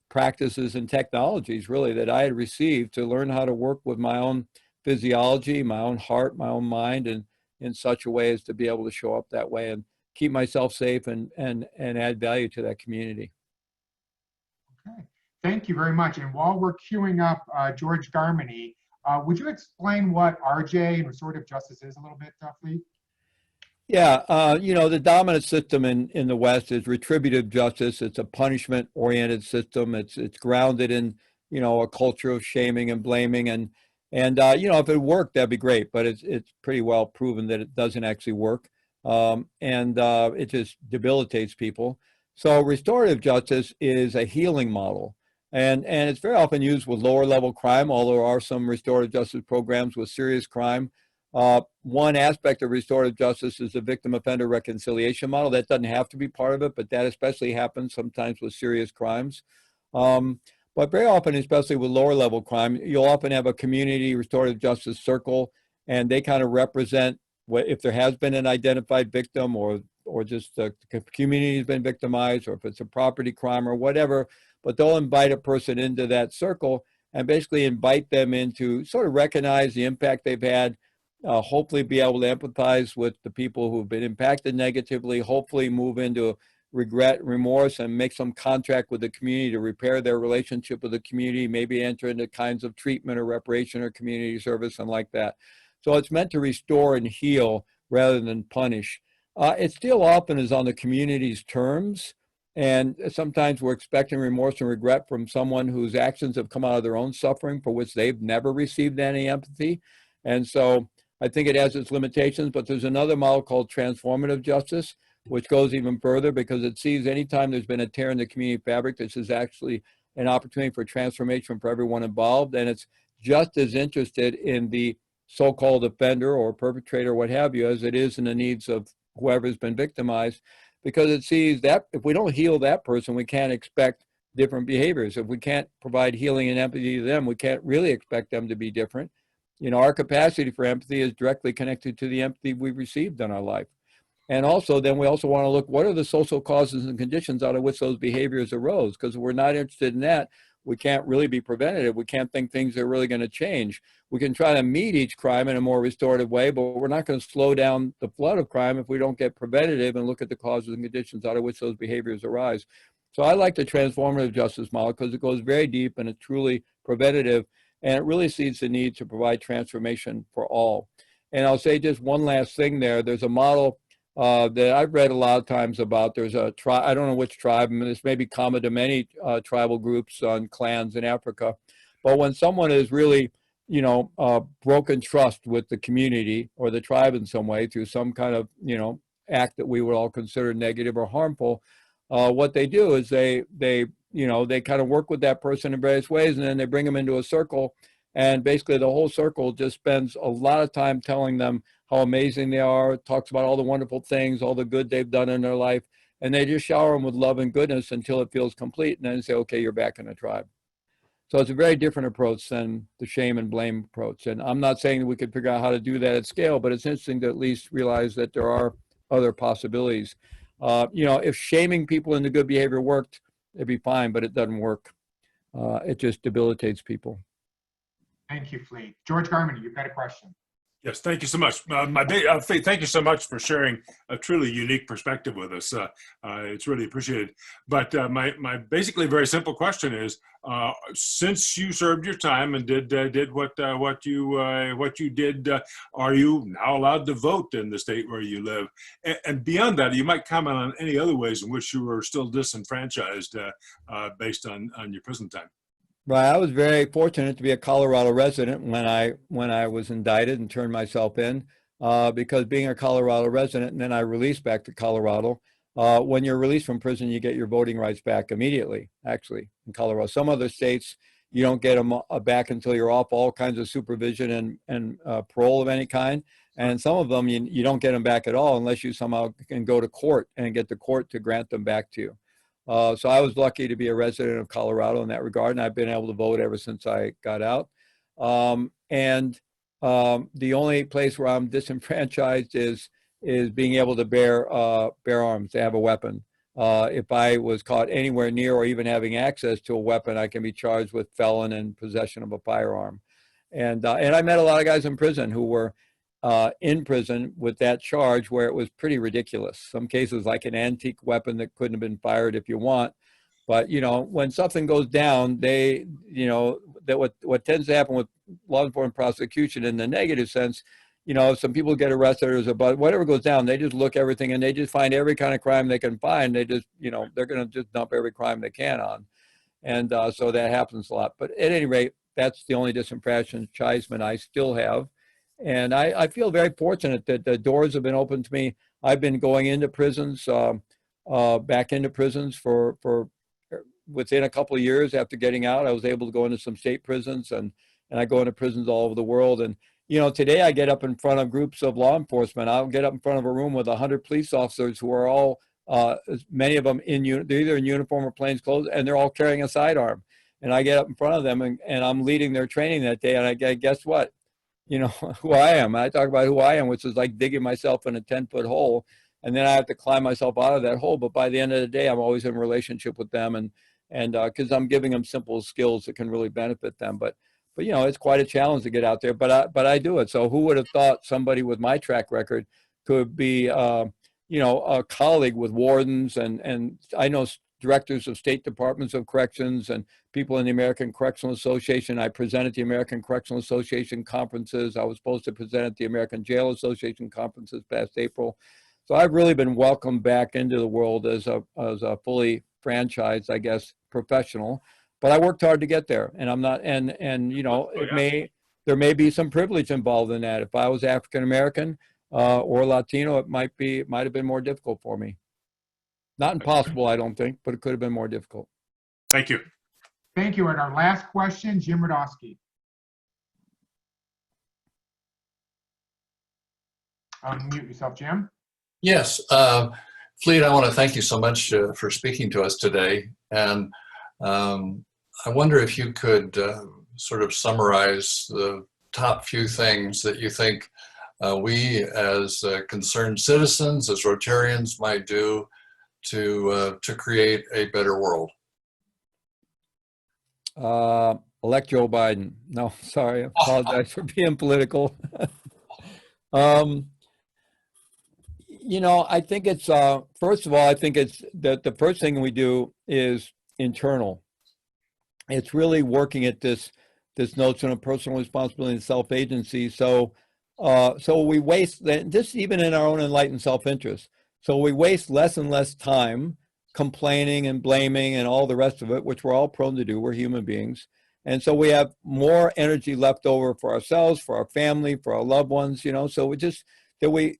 [SPEAKER 7] practices and technologies really that I had received to learn how to work with my own physiology, my own heart, my own mind, and in such a way as to be able to show up that way and keep myself safe and add value to that community.
[SPEAKER 4] Okay, thank you very much. And while we're queuing up George Garmany, would you explain what RJ and restorative justice is a little bit, Fleet?
[SPEAKER 7] Yeah, you know, the dominant system in the West is retributive justice. It's a punishment-oriented system. It's grounded in, you know, a culture of shaming and blaming, and you know, if it worked, that'd be great. But it's pretty well proven that it doesn't actually work, it just debilitates people. So restorative justice is a healing model, and it's very often used with lower level crime. Although there are some restorative justice programs with serious crime. One aspect of restorative justice is the victim offender reconciliation model. That doesn't have to be part of it, but that especially happens sometimes with serious crimes. But very often, especially with lower level crime, you'll often have a community restorative justice circle, and they kind of represent what, if there has been an identified victim or just the community has been victimized, or if it's a property crime or whatever, but they'll invite a person into that circle and basically invite them into sort of recognize the impact they've had, hopefully be able to empathize with the people who've been impacted negatively, hopefully move into regret, remorse, and make some contract with the community to repair their relationship with the community, maybe enter into kinds of treatment or reparation or community service and like that. So it's meant to restore and heal rather than punish. It still often is on the community's terms. And sometimes we're expecting remorse and regret from someone whose actions have come out of their own suffering for which they've never received any empathy. And so I think it has its limitations, but there's another model called transformative justice, which goes even further because it sees anytime there's been a tear in the community fabric, this is actually an opportunity for transformation for everyone involved. And it's just as interested in the so-called offender or perpetrator, what have you, as it is in the needs of whoever's been victimized, because it sees that if we don't heal that person, we can't expect different behaviors. If we can't provide healing and empathy to them, we can't really expect them to be different. You know, our capacity for empathy is directly connected to the empathy we've received in our life. And also, then we also want to look, what are the social causes and conditions out of which those behaviors arose? Because if we're not interested in that, we can't really be preventative. We can't think things are really going to change. We can try to meet each crime in a more restorative way, but we're not going to slow down the flood of crime if we don't get preventative and look at the causes and conditions out of which those behaviors arise. So I like the transformative justice model because it goes very deep and it's truly preventative, and it really sees the need to provide transformation for all. And I'll say just one last thing there. There's a model that I've read a lot of times about. There's a tribe, I don't know which tribe, and this may be common to many tribal groups and clans in Africa. But when someone is really, you know, broken trust with the community or the tribe in some way through some kind of, you know, act that we would all consider negative or harmful, what they do is they you know, they kind of work with that person in various ways, and then they bring them into a circle, and basically the whole circle just spends a lot of time telling them how amazing they are, talks about all the wonderful things, all the good they've done in their life, and they just shower them with love and goodness until it feels complete, and then say, okay, you're back in the tribe. So it's a very different approach than the shame and blame approach. And I'm not saying that we could figure out how to do that at scale, but it's interesting to at least realize that there are other possibilities. You know, if shaming people into good behavior worked, it'd be fine, but it doesn't work. It just debilitates people.
[SPEAKER 4] Thank you, Fleet. George Garmany, you've got a question.
[SPEAKER 11] Yes, thank you so much. Faith, thank you so much for sharing a truly unique perspective with us. It's really appreciated. But my basically very simple question is, since you served your time and did what you did, are you now allowed to vote in the state where you live? And beyond that, you might comment on any other ways in which you were still disenfranchised based on your prison time.
[SPEAKER 7] Right. I was very fortunate to be a Colorado resident when I was indicted and turned myself in, because being a Colorado resident, and then I released back to Colorado. When you're released from prison, you get your voting rights back immediately, actually, in Colorado. Some other states, you don't get them back until you're off all kinds of supervision and parole of any kind. And some of them, you don't get them back at all unless you somehow can go to court and get the court to grant them back to you. So I was lucky to be a resident of Colorado in that regard, and I've been able to vote ever since I got out. The only place where I'm disenfranchised is being able to bear arms, to have a weapon. If I was caught anywhere near or even having access to a weapon, I can be charged with felon and possession of a firearm. And I met a lot of guys in prison who were in prison with that charge, where it was pretty ridiculous. Some cases like an antique weapon that couldn't have been fired if you want. But, you know, when something goes down, they, you know, that what tends to happen with law enforcement prosecution in the negative sense, you know, some people get arrested but whatever goes down, they just look everything and they just find every kind of crime they can find. They just, you know, they're going to just dump every crime they can on. And so that happens a lot. But at any rate, that's the only disenfranchisement I still have. And I feel very fortunate that the doors have been open to me. I've been going into prisons, back into prisons for within a couple of years after getting out. I was able to go into some state prisons, and I go into prisons all over the world. And, you know, today I get up in front of groups of law enforcement. I'll get up in front of a room with 100 police officers who are all, many of them they're either in uniform or plainclothes, and they're all carrying a sidearm. And I get up in front of them and I'm leading their training that day. And I guess what? You know, who I am. I talk about who I am, which is like digging myself in a 10-foot hole. And then I have to climb myself out of that hole. But by the end of the day, I'm always in relationship with them. And because I'm giving them simple skills that can really benefit them. But you know, it's quite a challenge to get out there. But I do it. So who would have thought somebody with my track record could be, you know, a colleague with wardens and I know directors of state departments of corrections and people in the American Correctional Association. I presented the American Correctional Association conferences. I was supposed to present at the American Jail Association conferences past April. So I've really been welcomed back into the world as a fully franchised, I guess, professional. But I worked hard to get there, and I'm not. And you know, there may be some privilege involved in that. If I was African American or Latino, it might have been more difficult for me. Not impossible, I don't think, but it could have been more difficult.
[SPEAKER 11] Thank you.
[SPEAKER 4] Thank you. And our last question, Jim Radowski. Unmute yourself, Jim.
[SPEAKER 12] Yes. Fleet, I want to thank you so much for speaking to us today. And I wonder if you could sort of summarize the top few things that you think we as concerned citizens, as Rotarians, might do to create a better world.
[SPEAKER 7] Elect Joe Biden. No, sorry, I apologize for being political. You know, I think it's, first of all, I think it's that the first thing we do is internal. It's really working at this notion of personal responsibility and self-agency. So so we waste, this even in our own enlightened self-interest. So we waste less and less time complaining and blaming and all the rest of it, which we're all prone to do. We're human beings. And so we have more energy left over for ourselves, for our family, for our loved ones, you know. So we just, that we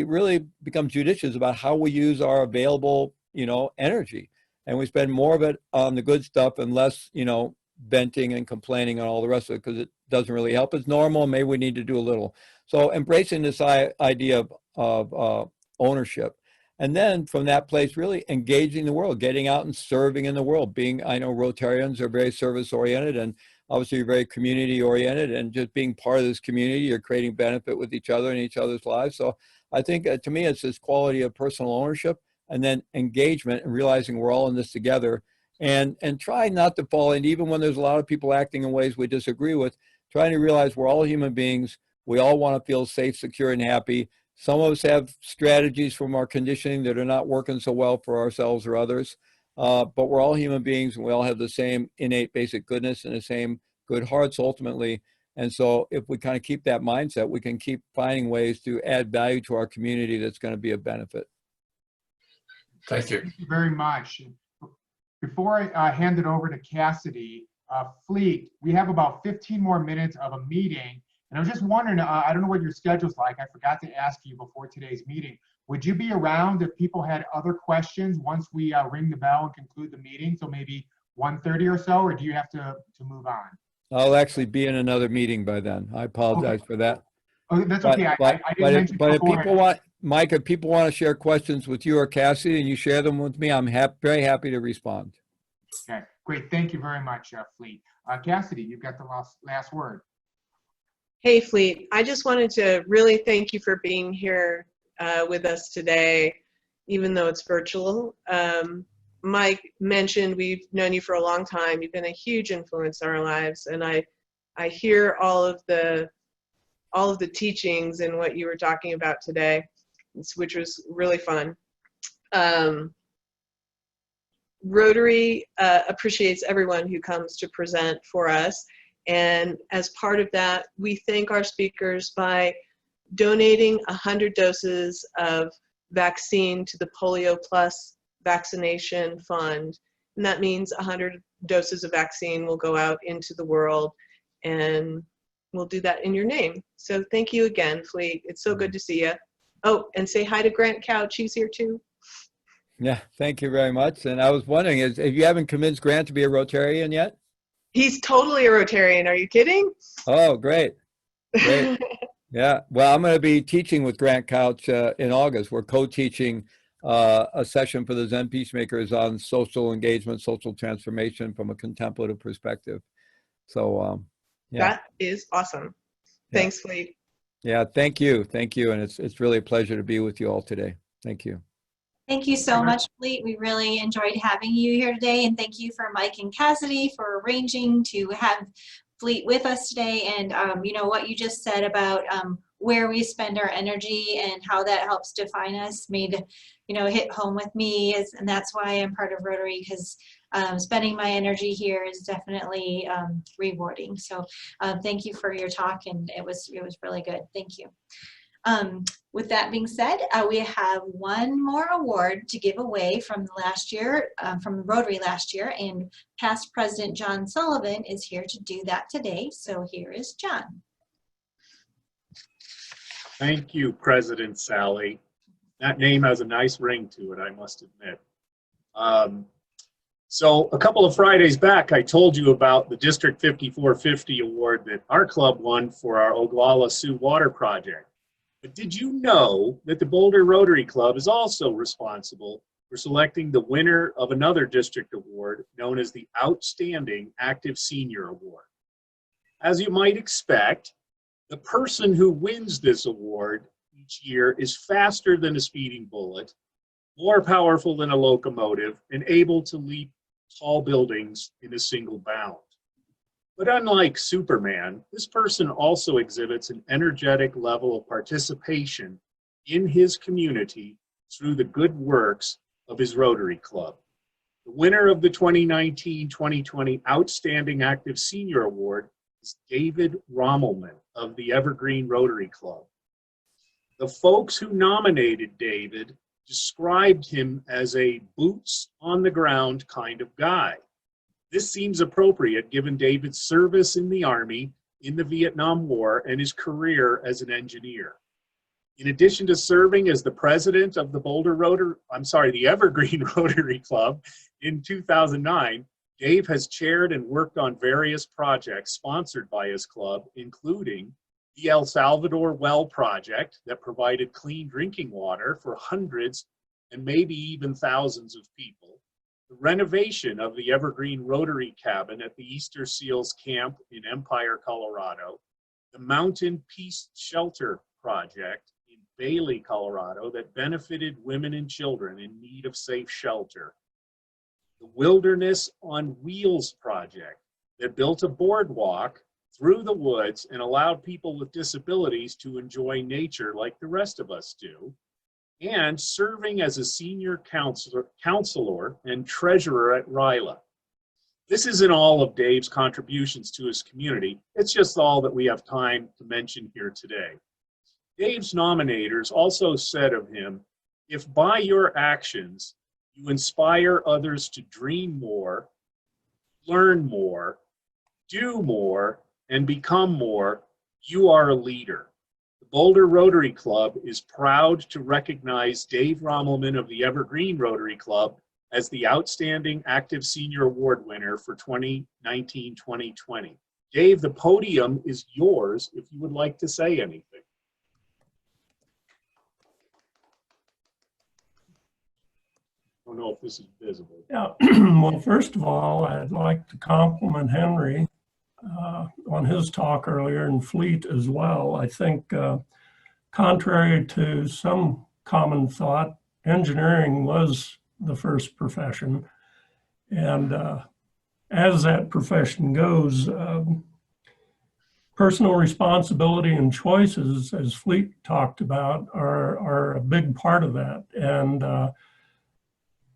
[SPEAKER 7] really become judicious about how we use our available, you know, energy. And we spend more of it on the good stuff and less, you know, venting and complaining and all the rest of it, because it doesn't really help. It's normal. Maybe we need to do a little. So embracing this idea of ownership. And then from that place, really engaging the world, getting out and serving in the world. Being, I know Rotarians are very service oriented and obviously very community oriented, and just being part of this community, you're creating benefit with each other and each other's lives. So I think to me, it's this quality of personal ownership and then engagement and realizing we're all in this together, and try not to fall in, even when there's a lot of people acting in ways we disagree with, trying to realize we're all human beings. We all want to feel safe, secure, and happy. Some of us have strategies from our conditioning that are not working so well for ourselves or others, but we're all human beings and we all have the same innate basic goodness and the same good hearts ultimately. And so if we kind of keep that mindset, we can keep finding ways to add value to our community that's going to be a benefit.
[SPEAKER 12] Thank you.
[SPEAKER 4] Thank you very much. Before I hand it over to Cassidy, Fleet, we have about 15 more minutes of a meeting. And I was just wondering, I don't know what your schedule's like. I forgot to ask you before today's meeting. Would you be around if people had other questions once we ring the bell and conclude the meeting? So maybe 1:30 or so, or do you have to move on?
[SPEAKER 7] I'll actually be in another meeting by then. I apologize for that.
[SPEAKER 4] Oh, that's okay. I didn't mention
[SPEAKER 7] But if
[SPEAKER 4] before.
[SPEAKER 7] people want, Mike, if people want to share questions with you or Cassie and you share them with me, I'm very happy to respond.
[SPEAKER 4] Okay, great. Thank you very much, Fleet. Cassidy, you've got the last word.
[SPEAKER 13] Hey, Fleet. I just wanted to really thank you for being here with us today, even though it's virtual. Mike mentioned we've known you for a long time. You've been a huge influence in our lives, and I hear all of the teachings and what you were talking about today, which was really fun. Rotary appreciates everyone who comes to present for us. And as part of that, we thank our speakers by donating 100 doses of vaccine to the Polio Plus Vaccination Fund. And that means 100 doses of vaccine will go out into the world, and we'll do that in your name. So thank you again, Fleet. It's so good to see you. Oh, and say hi to Grant Couch. He's here too.
[SPEAKER 7] Yeah, thank you very much. And I was wondering, if you haven't convinced Grant to be a Rotarian yet?
[SPEAKER 13] He's totally a Rotarian. Are you kidding?
[SPEAKER 7] Oh, great. Great. Yeah. Well, I'm going to be teaching with Grant Couch in August. We're co-teaching a session for the Zen Peacemakers on social engagement, social transformation from a contemplative perspective. So, yeah.
[SPEAKER 13] That is awesome. Thanks, Fleet.
[SPEAKER 7] Yeah, thank you. Thank you. And it's really a pleasure to be with you all today. Thank you.
[SPEAKER 1] Thank you so much, Fleet. We really enjoyed having you here today. And thank you for Mike and Cassidy for arranging to have Fleet with us today. And you know, what you just said about where we spend our energy and how that helps define us made, you know, hit home with me. And that's why I'm part of Rotary, because spending my energy here is definitely rewarding. So thank you for your talk, and it was really good. Thank you. With that being said, we have one more award to give away from last year, from Rotary last year, and past President John Sullivan is here to do that today. So here is John.
[SPEAKER 14] Thank you, President Sally. That name has a nice ring to it, I must admit. So a couple of Fridays back, I told you about the District 5450 award that our club won for our Oglala Sioux Water Project. But did you know that the Boulder Rotary Club is also responsible for selecting the winner of another district award known as the Outstanding Active Senior Award? As you might expect, the person who wins this award each year is faster than a speeding bullet, more powerful than a locomotive, and able to leap tall buildings in a single bound. But unlike Superman, this person also exhibits an energetic level of participation in his community through the good works of his Rotary Club. The winner of the 2019-2020 Outstanding Active Senior Award is David Rommelman of the Evergreen Rotary Club. The folks who nominated David described him as a boots on the ground kind of guy. This seems appropriate given David's service in the Army, in the Vietnam War, and his career as an engineer. In addition to serving as the president of the Evergreen Rotary Club in 2009, Dave has chaired and worked on various projects sponsored by his club, including the El Salvador Well Project that provided clean drinking water for hundreds and maybe even thousands of people, the renovation of the Evergreen Rotary Cabin at the Easter Seals Camp in Empire, Colorado, the Mountain Peace Shelter Project in Bailey, Colorado that benefited women and children in need of safe shelter, the Wilderness on Wheels Project that built a boardwalk through the woods and allowed people with disabilities to enjoy nature like the rest of us do, and serving as a senior counselor and treasurer at RILA. This isn't all of Dave's contributions to his community. It's just all that we have time to mention here today. Dave's nominators also said of him, if by your actions you inspire others to dream more, learn more, do more, and become more, you are a leader. The Boulder Rotary Club is proud to recognize Dave Rommelman of the Evergreen Rotary Club as the Outstanding Active Senior Award winner for 2019-2020. Dave, the podium is yours if you would like to say anything. I don't know if this is visible.
[SPEAKER 3] Yeah, well, first of all, I'd like to compliment Henry on his talk earlier, and Fleet as well. I think contrary to some common thought, engineering was the first profession. And as that profession goes, personal responsibility and choices, as Fleet talked about, are a big part of that. And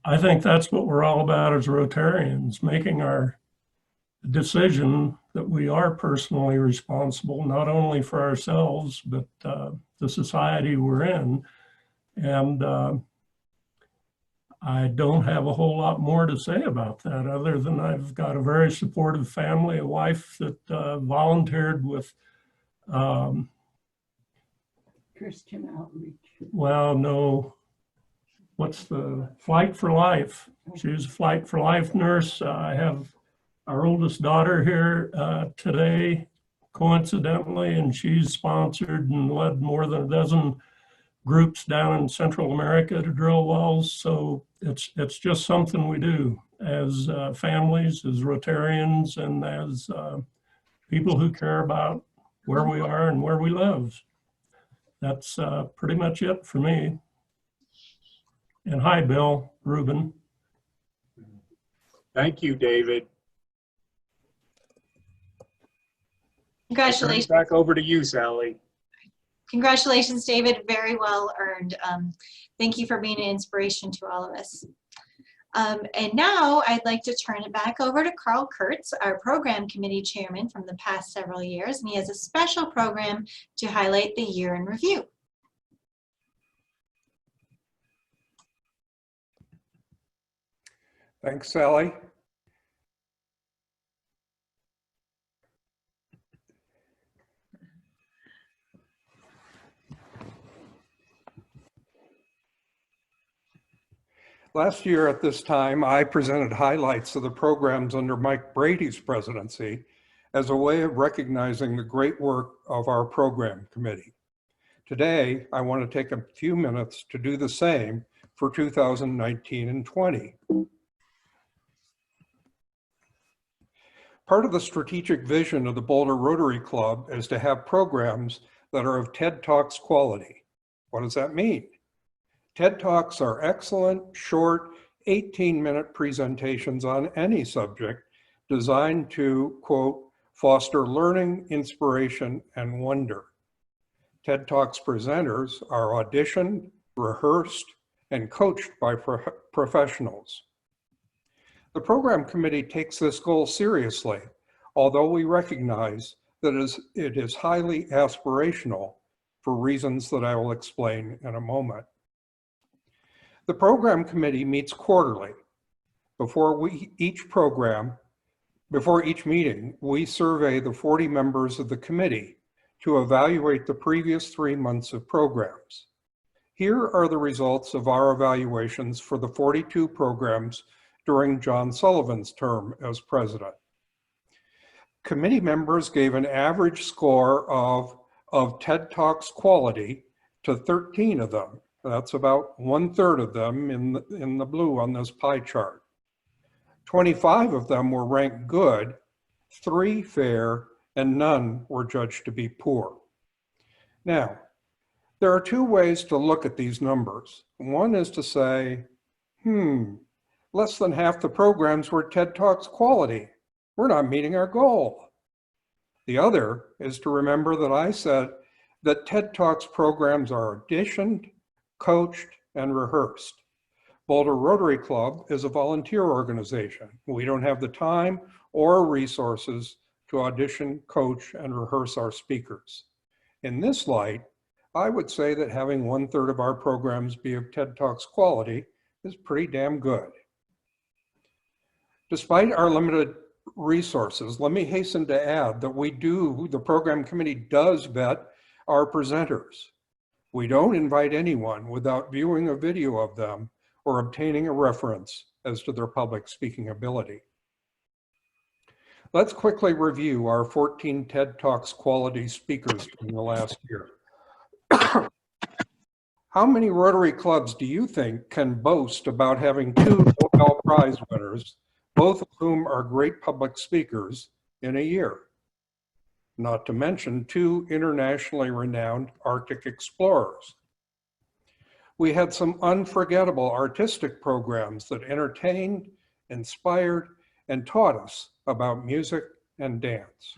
[SPEAKER 3] I think that's what we're all about as Rotarians, making our decision that we are personally responsible, not only for ourselves, but the society we're in. And I don't have a whole lot more to say about that, other than I've got a very supportive family, a wife that volunteered with
[SPEAKER 15] Christian outreach.
[SPEAKER 3] well, no, what's the Flight for Life? She was a Flight for Life nurse. I have our oldest daughter here today, coincidentally, and she's sponsored and led more than a dozen groups down in Central America to drill wells. So it's just something we do as families, as Rotarians, and as people who care about where we are and where we live. That's pretty much it for me. And hi, Bill Rubin.
[SPEAKER 14] Thank you, David.
[SPEAKER 1] Congratulations.
[SPEAKER 14] Back over to you, Sally.
[SPEAKER 1] Congratulations, David. Very well earned. Thank you for being an inspiration to all of us. And now I'd like to turn it back over to Carl Kurtz, our program committee chairman from the past several years, and he has a special program to highlight the year in review.
[SPEAKER 3] Thanks, Sally. Last year at this time, I presented highlights of the programs under Mike Brady's presidency as a way of recognizing the great work of our program committee. Today, I want to take a few minutes to do the same for 2019 and 20. Part of the strategic vision of the Boulder Rotary Club is to have programs that are of TED Talks quality. What does that mean? TED Talks are excellent, short, 18-minute presentations on any subject designed to, quote, foster learning, inspiration, and wonder. TED Talks presenters are auditioned, rehearsed, and coached by professionals. The program committee takes this goal seriously, although we recognize that it is highly aspirational for reasons that I will explain in a moment. The program committee meets quarterly. Before each meeting, we survey the 40 members of the committee to evaluate the previous 3 months of programs. Here are the results of our evaluations for the 42 programs during John Sullivan's term as president. Committee members gave an average score of TED Talks quality to 13 of them. That's about 1/3 of them in the blue on this pie chart. 25 of them were ranked good, 3 fair, and none were judged to be poor. Now, there are 2 ways to look at these numbers. One is to say, less than half the programs were TED Talks quality. We're not meeting our goal. The other is to remember that I said that TED Talks programs are auditioned, coached, and rehearsed. Boulder Rotary Club is a volunteer organization. We don't have the time or resources to audition, coach, and rehearse our speakers. In this light, I would say that having 1/3 of our programs be of TED Talks quality is pretty damn good. Despite our limited resources, let me hasten to add that the program committee does vet our presenters. We don't invite anyone without viewing a video of them or obtaining a reference as to their public speaking ability. Let's quickly review our 14 TED Talks quality speakers in the last year. How many Rotary clubs do you think can boast about having 2 Nobel Prize winners, both of whom are great public speakers, in a year? Not to mention 2 internationally renowned Arctic explorers. We had some unforgettable artistic programs that entertained, inspired, and taught us about music and dance.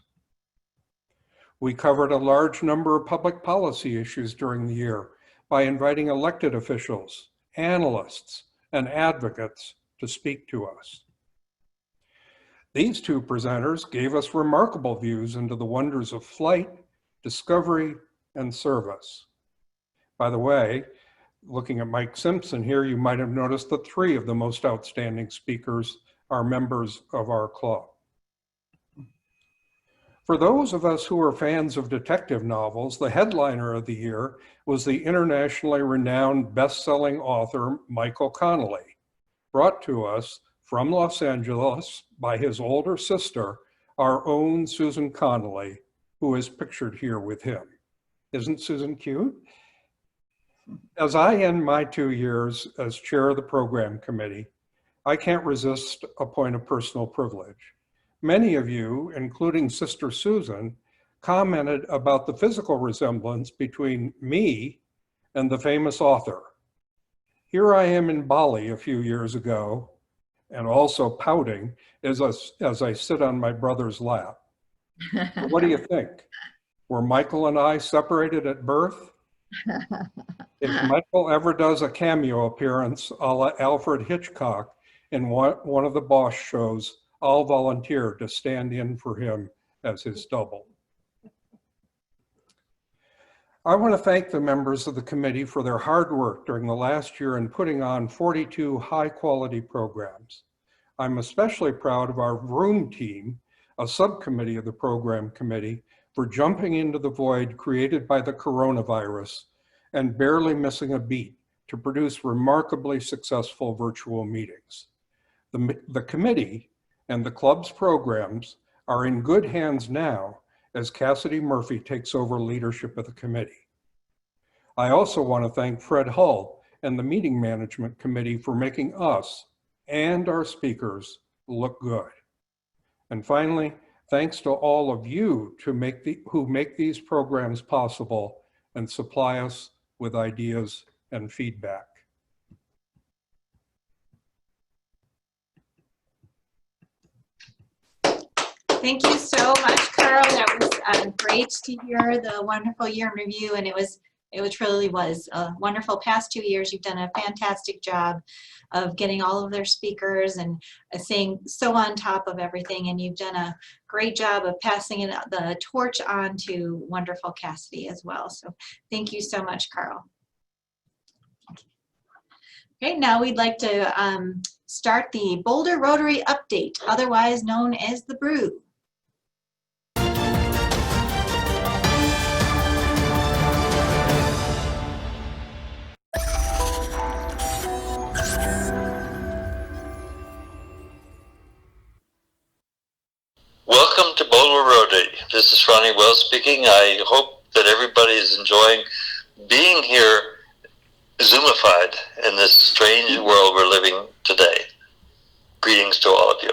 [SPEAKER 3] We covered a large number of public policy issues during the year by inviting elected officials, analysts, and advocates to speak to us. These 2 presenters gave us remarkable views into the wonders of flight, discovery, and service. By the way, looking at Mike Simpson here, you might have noticed that 3 of the most outstanding speakers are members of our club. For those of us who are fans of detective novels, the headliner of the year was the internationally renowned best-selling author Michael Connelly, brought to us from Los Angeles by his older sister, our own Susan Connelly, who is pictured here with him. Isn't Susan cute? As I end my 2 years as chair of the program committee, I can't resist a point of personal privilege. Many of you, including Sister Susan, commented about the physical resemblance between me and the famous author. Here I am in Bali a few years ago, and also pouting as I sit on my brother's lap. What do you think? Were Michael and I separated at birth? If Michael ever does a cameo appearance a la Alfred Hitchcock in one of the Bosch shows, I'll volunteer to stand in for him as his double. I want to thank the members of the committee for their hard work during the last year in putting on 42 high-quality programs. I'm especially proud of our Vroom team, a subcommittee of the program committee, for jumping into the void created by the coronavirus and barely missing a beat to produce remarkably successful virtual meetings. The committee and the club's programs are in good hands now as Cassidy Murphy takes over leadership of the committee. I also want to thank Fred Hull and the Meeting Management Committee for making us and our speakers look good. And finally, thanks to all of you who make these programs possible and supply us with ideas and feedback.
[SPEAKER 1] Thank you so much, Carl. That was great to hear the wonderful year in review, and it was It really was a wonderful past 2 years. You've done a fantastic job of getting all of their speakers and staying so on top of everything. And you've done a great job of passing the torch on to wonderful Cassidy as well. So thank you so much, Carl. Okay, now we'd like to start the Boulder Rotary Update, otherwise known as the Brew.
[SPEAKER 16] Welcome to Boulder Rotary. This is Ronnie Wells speaking. I hope that everybody is enjoying being here Zoomified in this strange world we're living today. Greetings to all of you.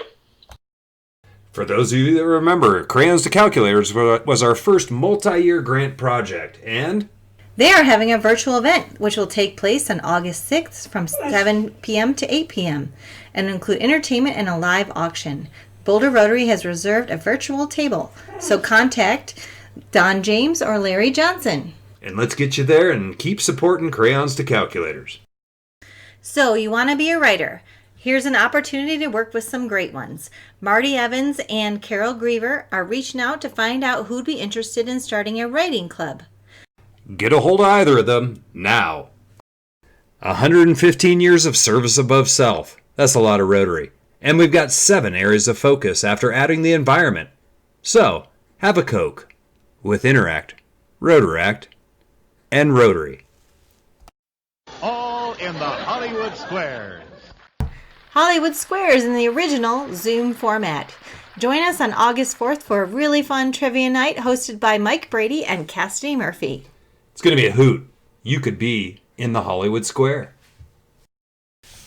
[SPEAKER 17] For those of you that remember, Crayons to Calculators was our first multi-year grant project, and
[SPEAKER 18] they are having a virtual event, which will take place on August 6th from 7 p.m. to 8 p.m. and include entertainment and a live auction. Boulder Rotary has reserved a virtual table, so contact Don James or Larry Johnson.
[SPEAKER 17] And let's get you there and keep supporting Crayons to Calculators.
[SPEAKER 18] So you want to be a writer? Here's an opportunity to work with some great ones. Marty Evans and Carol Griever are reaching out to find out who'd be interested in starting a writing club.
[SPEAKER 17] Get a hold of either of them now. 115 years of service above self. That's a lot of Rotary. And we've got 7 areas of focus after adding the environment. So, have a Coke with Interact, Rotaract, and Rotary.
[SPEAKER 19] All in the Hollywood Squares.
[SPEAKER 18] Hollywood Squares in the original Zoom format. Join us on August 4th for a really fun trivia night hosted by Mike Brady and Cassidy Murphy.
[SPEAKER 17] It's going to be a hoot. You could be in the Hollywood Square.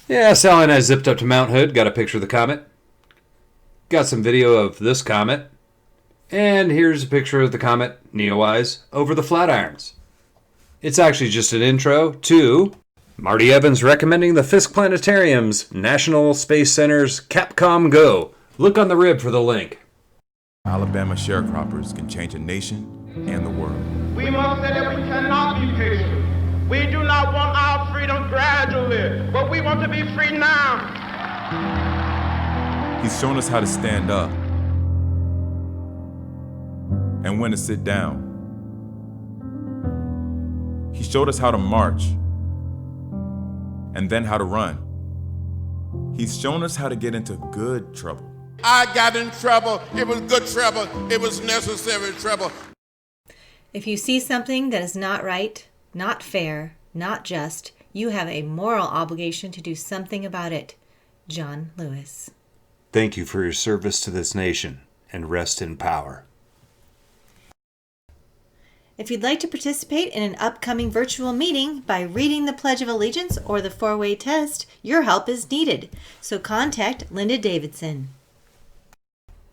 [SPEAKER 17] Yeah, Sally and I zipped up to Mount Hood, got a picture of the comet. Got some video of this comet. And here's a picture of the comet, Neowise, over the Flatirons. It's actually just an intro to Marty Evans recommending the Fisk Planetarium's National Space Center's Capcom Go. Look on the rib for the link.
[SPEAKER 20] Alabama sharecroppers can change a nation and the world.
[SPEAKER 21] We must say that we cannot be patient. We do not want our freedom gradually, but we want to be free now.
[SPEAKER 20] He's shown us how to stand up and when to sit down. He showed us how to march and then how to run. He's shown us how to get into good trouble.
[SPEAKER 22] I got in trouble. It was good trouble. It was necessary trouble.
[SPEAKER 18] If you see something that is not right, not fair, not just, you have a moral obligation to do something about it. John Lewis.
[SPEAKER 17] Thank you for your service to this nation, and rest in power.
[SPEAKER 18] If you'd like to participate in an upcoming virtual meeting by reading the Pledge of Allegiance or the 4-way test, your help is needed. So contact Linda Davidson.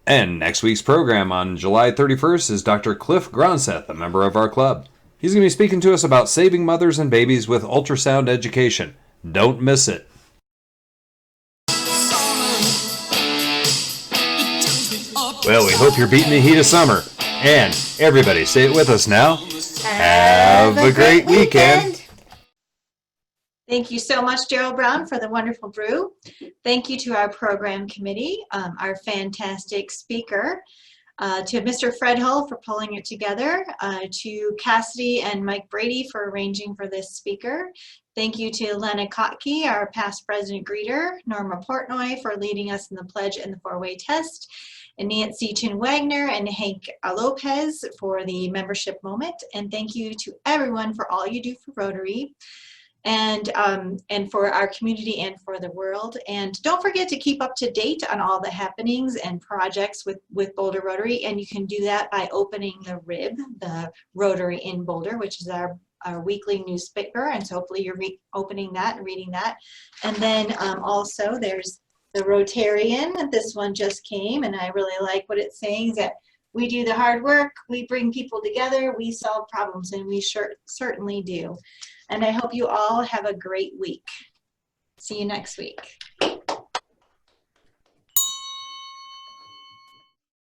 [SPEAKER 17] And next week's program on July 31st is Dr. Cliff Gronseth, a member of our club. He's going to be speaking to us about saving mothers and babies with ultrasound education. Don't miss it. Well, we hope you're beating the heat of summer. And everybody, say it with us now. Have a great weekend.
[SPEAKER 1] Thank you so much, Gerald Brown, for the wonderful brew. Thank you to our program committee, our fantastic speaker, to Mr. Fred Hull for pulling it together, to Cassidy and Mike Brady for arranging for this speaker. Thank you to Lena Kotke, our past president greeter, Norma Portnoy for leading us in the pledge and the 4-way test, and Nancy Chin Wagner and Hank Lopez for the membership moment. And thank you to everyone for all you do for Rotary and for our community and for the world. And don't forget to keep up to date on all the happenings and projects with Boulder Rotary. And you can do that by opening the RIB, the Rotary in Boulder, which is our weekly newspaper. And so hopefully you're opening that and reading that. And then also there's the Rotarian. This one just came, and I really like what it's saying, is that we do the hard work, we bring people together, we solve problems, and we certainly do. And I hope you all have a great week. See you next week.